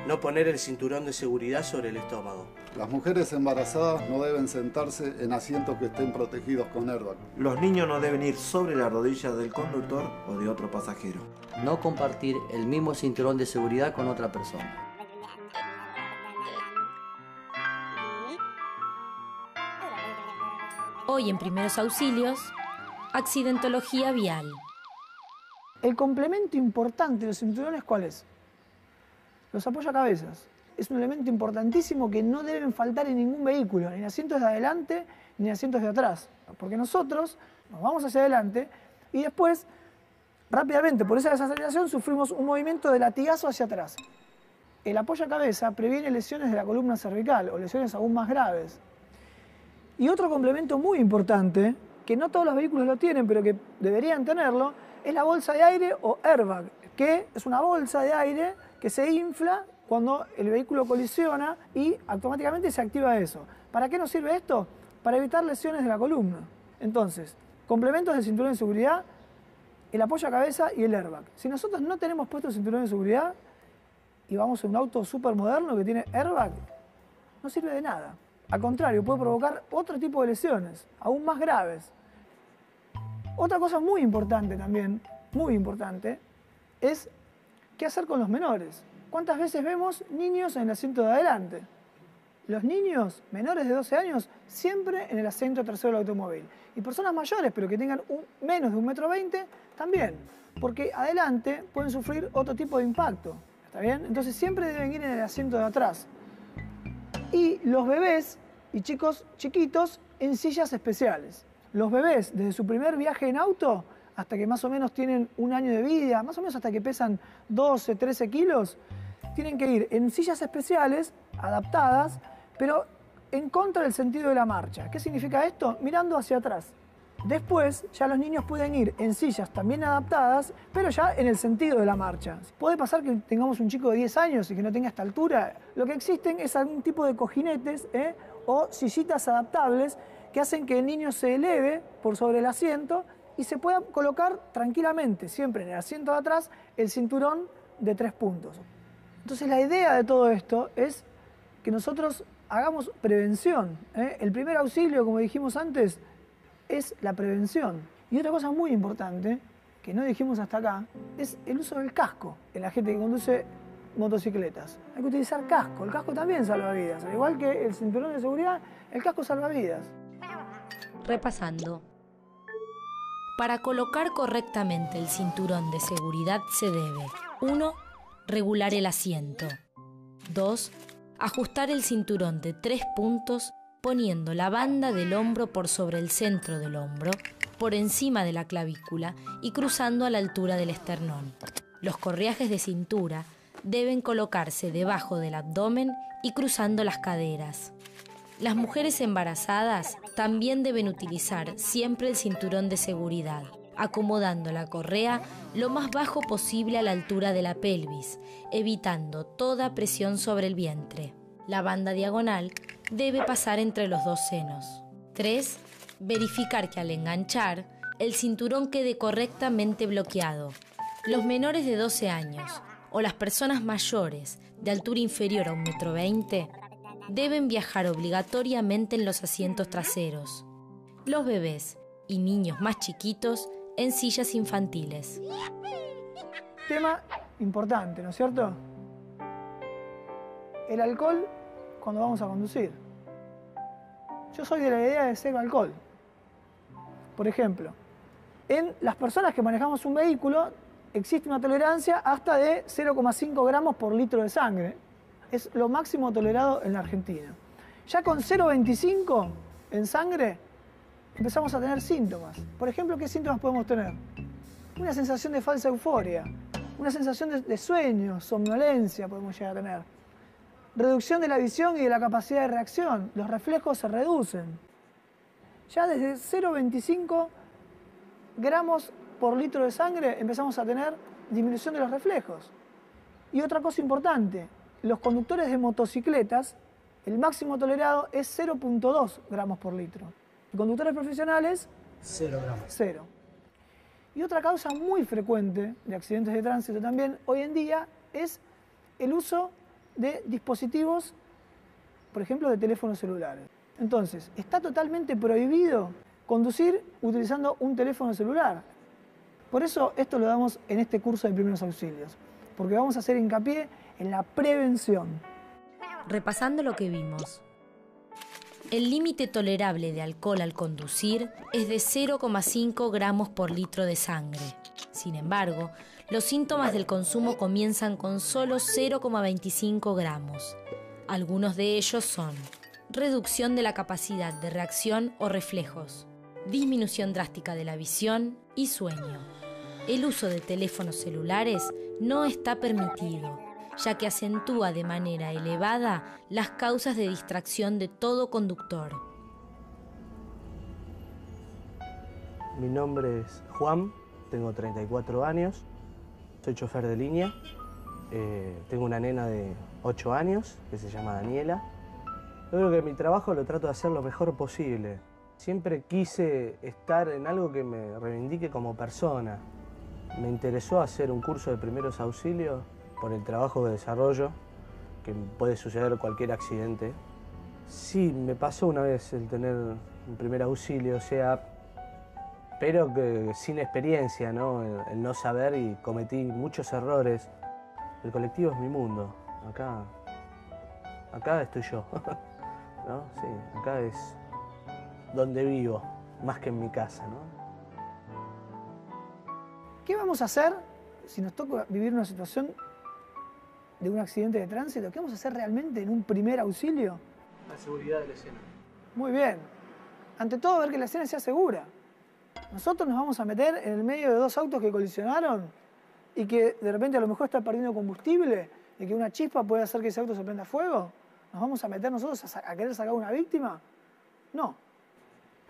no poner el cinturón de seguridad sobre el estómago. Las mujeres embarazadas no deben sentarse en asientos que estén protegidos con airbag. Los niños no deben ir sobre la rodilla del conductor o de otro pasajero. No compartir el mismo cinturón de seguridad con otra persona. Hoy en Primeros Auxilios, accidentología vial. El complemento importante de los cinturones, ¿cuál es? Los apoyacabezas. Es un elemento importantísimo que no deben faltar en ningún vehículo, ni en asientos de adelante ni en asientos de atrás. Porque nosotros nos vamos hacia adelante y después, rápidamente, por esa desaceleración, sufrimos un movimiento de latigazo hacia atrás. El apoyacabeza previene lesiones de la columna cervical o lesiones aún más graves. Y otro complemento muy importante, que no todos los vehículos lo tienen, pero que deberían tenerlo, es la bolsa de aire o airbag, que es una bolsa de aire que se infla cuando el vehículo colisiona y automáticamente se activa eso. ¿Para qué nos sirve esto? Para evitar lesiones de la columna. Entonces, complementos del cinturón de seguridad, el apoyacabeza y el airbag. Si nosotros no tenemos puesto el cinturón de seguridad y vamos en un auto súper moderno que tiene airbag, no sirve de nada. Al contrario, puede provocar otro tipo de lesiones, aún más graves. Otra cosa muy importante también, muy importante, es qué hacer con los menores. ¿Cuántas veces vemos niños en el asiento de adelante? Los niños menores de 12 años siempre en el asiento trasero del automóvil. Y personas mayores, pero que tengan menos de 1,20 m, también. Porque adelante pueden sufrir otro tipo de impacto. ¿Está bien? Entonces siempre deben ir en el asiento de atrás. Y los bebés y chicos chiquitos en sillas especiales. Los bebés, desde su primer viaje en auto hasta que más o menos tienen 1 año de vida, más o menos hasta que pesan 12, 13 kilos, tienen que ir en sillas especiales, adaptadas, pero en contra del sentido de la marcha. ¿Qué significa esto? Mirando hacia atrás. Después, ya los niños pueden ir en sillas también adaptadas, pero ya en el sentido de la marcha. Puede pasar que tengamos un chico de 10 años y que no tenga esta altura. Lo que existen es algún tipo de cojinetes o sillitas adaptables que hacen que el niño se eleve por sobre el asiento y se pueda colocar tranquilamente, siempre en el asiento de atrás, el cinturón de 3 puntos. Entonces la idea de todo esto es que nosotros hagamos prevención. El primer auxilio, como dijimos antes, es la prevención. Y otra cosa muy importante, que no dijimos hasta acá, es el uso del casco en la gente que conduce motocicletas. Hay que utilizar casco. El casco también salva vidas. Al igual que el cinturón de seguridad, el casco salva vidas. Repasando. Para colocar correctamente el cinturón de seguridad se debe 1. Regular el asiento. 2. Ajustar el cinturón de 3 puntos poniendo la banda del hombro por sobre el centro del hombro, por encima de la clavícula y cruzando a la altura del esternón. Los correajes de cintura deben colocarse debajo del abdomen y cruzando las caderas. Las mujeres embarazadas también deben utilizar siempre el cinturón de seguridad, acomodando la correa lo más bajo posible a la altura de la pelvis, evitando toda presión sobre el vientre. La banda diagonal debe pasar entre los 2 senos. 3. Verificar que al enganchar, el cinturón quede correctamente bloqueado. Los menores de 12 años o las personas mayores de altura inferior a 1,20 m deben viajar obligatoriamente en los asientos traseros. Los bebés y niños más chiquitos en sillas infantiles. Tema importante, ¿no es cierto? El alcohol cuando vamos a conducir. Yo soy de la idea de 0 alcohol. Por ejemplo, en las personas que manejamos un vehículo existe una tolerancia hasta de 0,5 gramos por litro de sangre. Es lo máximo tolerado en la Argentina. Ya con 0,25 en sangre empezamos a tener síntomas. Por ejemplo, ¿qué síntomas podemos tener? Una sensación de falsa euforia, una sensación de sueño, somnolencia podemos llegar a tener. Reducción de la visión y de la capacidad de reacción. Los reflejos se reducen. Ya desde 0,25 gramos por litro de sangre empezamos a tener disminución de los reflejos. Y otra cosa importante, los conductores de motocicletas, el máximo tolerado es 0,2 gramos por litro. Y conductores profesionales, 0 gramos. 0. Y otra causa muy frecuente de accidentes de tránsito también hoy en día es el uso de dispositivos, por ejemplo, de teléfonos celulares. Entonces, está totalmente prohibido conducir utilizando un teléfono celular. Por eso esto lo damos en este curso de primeros auxilios, porque vamos a hacer hincapié en la prevención. Repasando lo que vimos. El límite tolerable de alcohol al conducir es de 0,5 gramos por litro de sangre. Sin embargo, los síntomas del consumo comienzan con solo 0,25 gramos. Algunos de ellos son reducción de la capacidad de reacción o reflejos, disminución drástica de la visión y sueño. El uso de teléfonos celulares no está permitido, ya que acentúa de manera elevada las causas de distracción de todo conductor. Mi nombre es Juan, tengo 34 años, soy chofer de línea, tengo una nena de 8 años que se llama Daniela. Yo creo que mi trabajo lo trato de hacer lo mejor posible. Siempre quise estar en algo que me reivindique como persona. Me interesó hacer un curso de primeros auxilios por el trabajo que desarrollo, que puede suceder cualquier accidente. Sí, me pasó una vez el tener un primer auxilio, o sea, pero que sin experiencia, ¿no? El no saber, y cometí muchos errores. El colectivo es mi mundo. Acá estoy yo, ¿no? Sí, acá es donde vivo, más que en mi casa, ¿no? ¿Qué vamos a hacer si nos toca vivir una situación de un accidente de tránsito? ¿Qué vamos a hacer realmente en un primer auxilio? La seguridad de la escena. Muy bien. Ante todo, ver que la escena sea segura. Nosotros nos vamos a meter en el medio de dos autos que colisionaron y que de repente a lo mejor está perdiendo combustible y que una chispa puede hacer que ese auto se prenda fuego. ¿Nos vamos a meter nosotros a querer sacar a una víctima? No.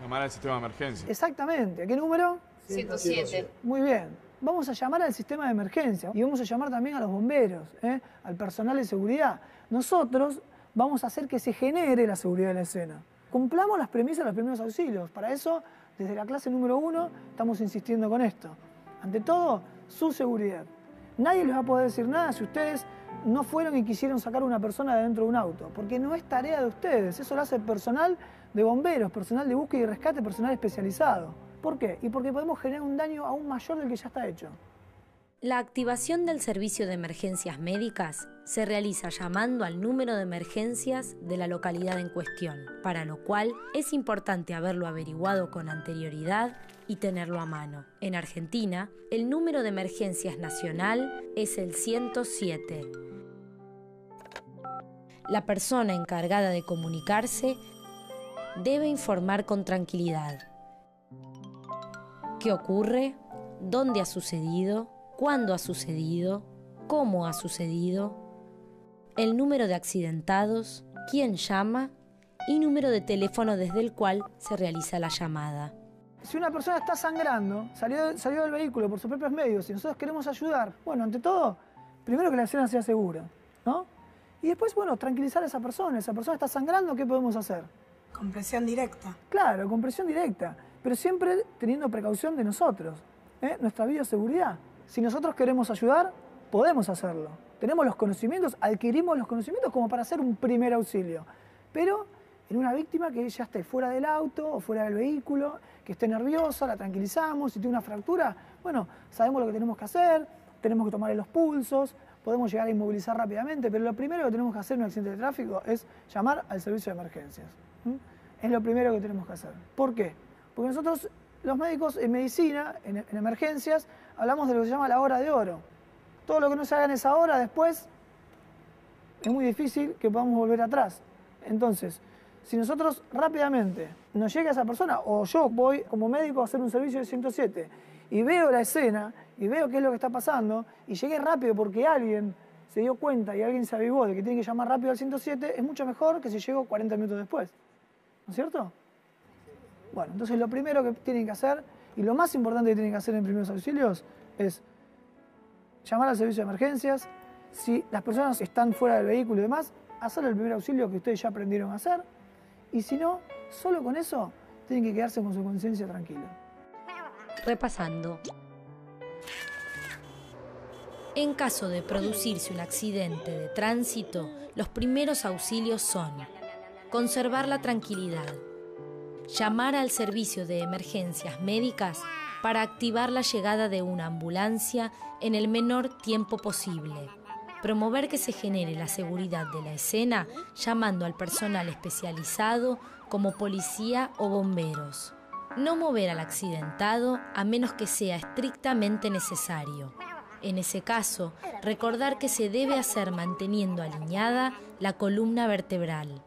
Llamar al sistema de emergencia. Exactamente. ¿A qué número? 107. Muy bien. Vamos a llamar al sistema de emergencia y vamos a llamar también a los bomberos, al personal de seguridad. Nosotros vamos a hacer que se genere la seguridad de la escena. Cumplamos las premisas de los primeros auxilios. Para eso, desde la clase número 1, estamos insistiendo con esto. Ante todo, su seguridad. Nadie les va a poder decir nada si ustedes no fueron y quisieron sacar a una persona de dentro de un auto, porque no es tarea de ustedes. Eso lo hace el personal de bomberos, personal de búsqueda y rescate, personal especializado. ¿Por qué? Y porque podemos generar un daño aún mayor del que ya está hecho. La activación del servicio de emergencias médicas se realiza llamando al número de emergencias de la localidad en cuestión, para lo cual es importante haberlo averiguado con anterioridad y tenerlo a mano. En Argentina, el número de emergencias nacional es el 107. La persona encargada de comunicarse debe informar con tranquilidad qué ocurre, dónde ha sucedido, cuándo ha sucedido, cómo ha sucedido, el número de accidentados, quién llama y número de teléfono desde el cual se realiza la llamada. Si una persona está sangrando, salió del vehículo por sus propios medios y nosotros queremos ayudar, bueno, ante todo, primero que la escena sea segura, ¿no? Y después, bueno, tranquilizar a esa persona está sangrando, ¿qué podemos hacer? Compresión directa. Claro, compresión directa, pero siempre teniendo precaución de nosotros, nuestra bioseguridad. Si nosotros queremos ayudar, podemos hacerlo. Tenemos los conocimientos, adquirimos los conocimientos como para hacer un primer auxilio. Pero en una víctima que ya esté fuera del auto o fuera del vehículo, que esté nerviosa, la tranquilizamos. Si tiene una fractura, bueno, sabemos lo que tenemos que hacer, tenemos que tomarle los pulsos, podemos llegar a inmovilizar rápidamente, pero lo primero que tenemos que hacer en un accidente de tráfico es llamar al servicio de emergencias. Es lo primero que tenemos que hacer. ¿Por qué? Porque nosotros, los médicos en medicina, en emergencias, hablamos de lo que se llama la hora de oro. Todo lo que no se haga en esa hora después es muy difícil que podamos volver atrás. Entonces, si nosotros rápidamente nos llega esa persona, o yo voy como médico a hacer un servicio de 107 y veo la escena y veo qué es lo que está pasando y llegué rápido porque alguien se dio cuenta y alguien se avivó de que tiene que llamar rápido al 107, es mucho mejor que si llego 40 minutos después. ¿No es cierto? Bueno, entonces lo primero que tienen que hacer, y lo más importante que tienen que hacer en primeros auxilios, es llamar al servicio de emergencias. Si las personas están fuera del vehículo y demás, hacer el primer auxilio que ustedes ya aprendieron a hacer. Y si no, solo con eso, tienen que quedarse con su conciencia tranquila. Repasando. En caso de producirse un accidente de tránsito, los primeros auxilios son conservar la tranquilidad, llamar al servicio de emergencias médicas para activar la llegada de una ambulancia en el menor tiempo posible, promover que se genere la seguridad de la escena llamando al personal especializado como policía o bomberos. No mover al accidentado a menos que sea estrictamente necesario. En ese caso, recordar que se debe hacer manteniendo alineada la columna vertebral.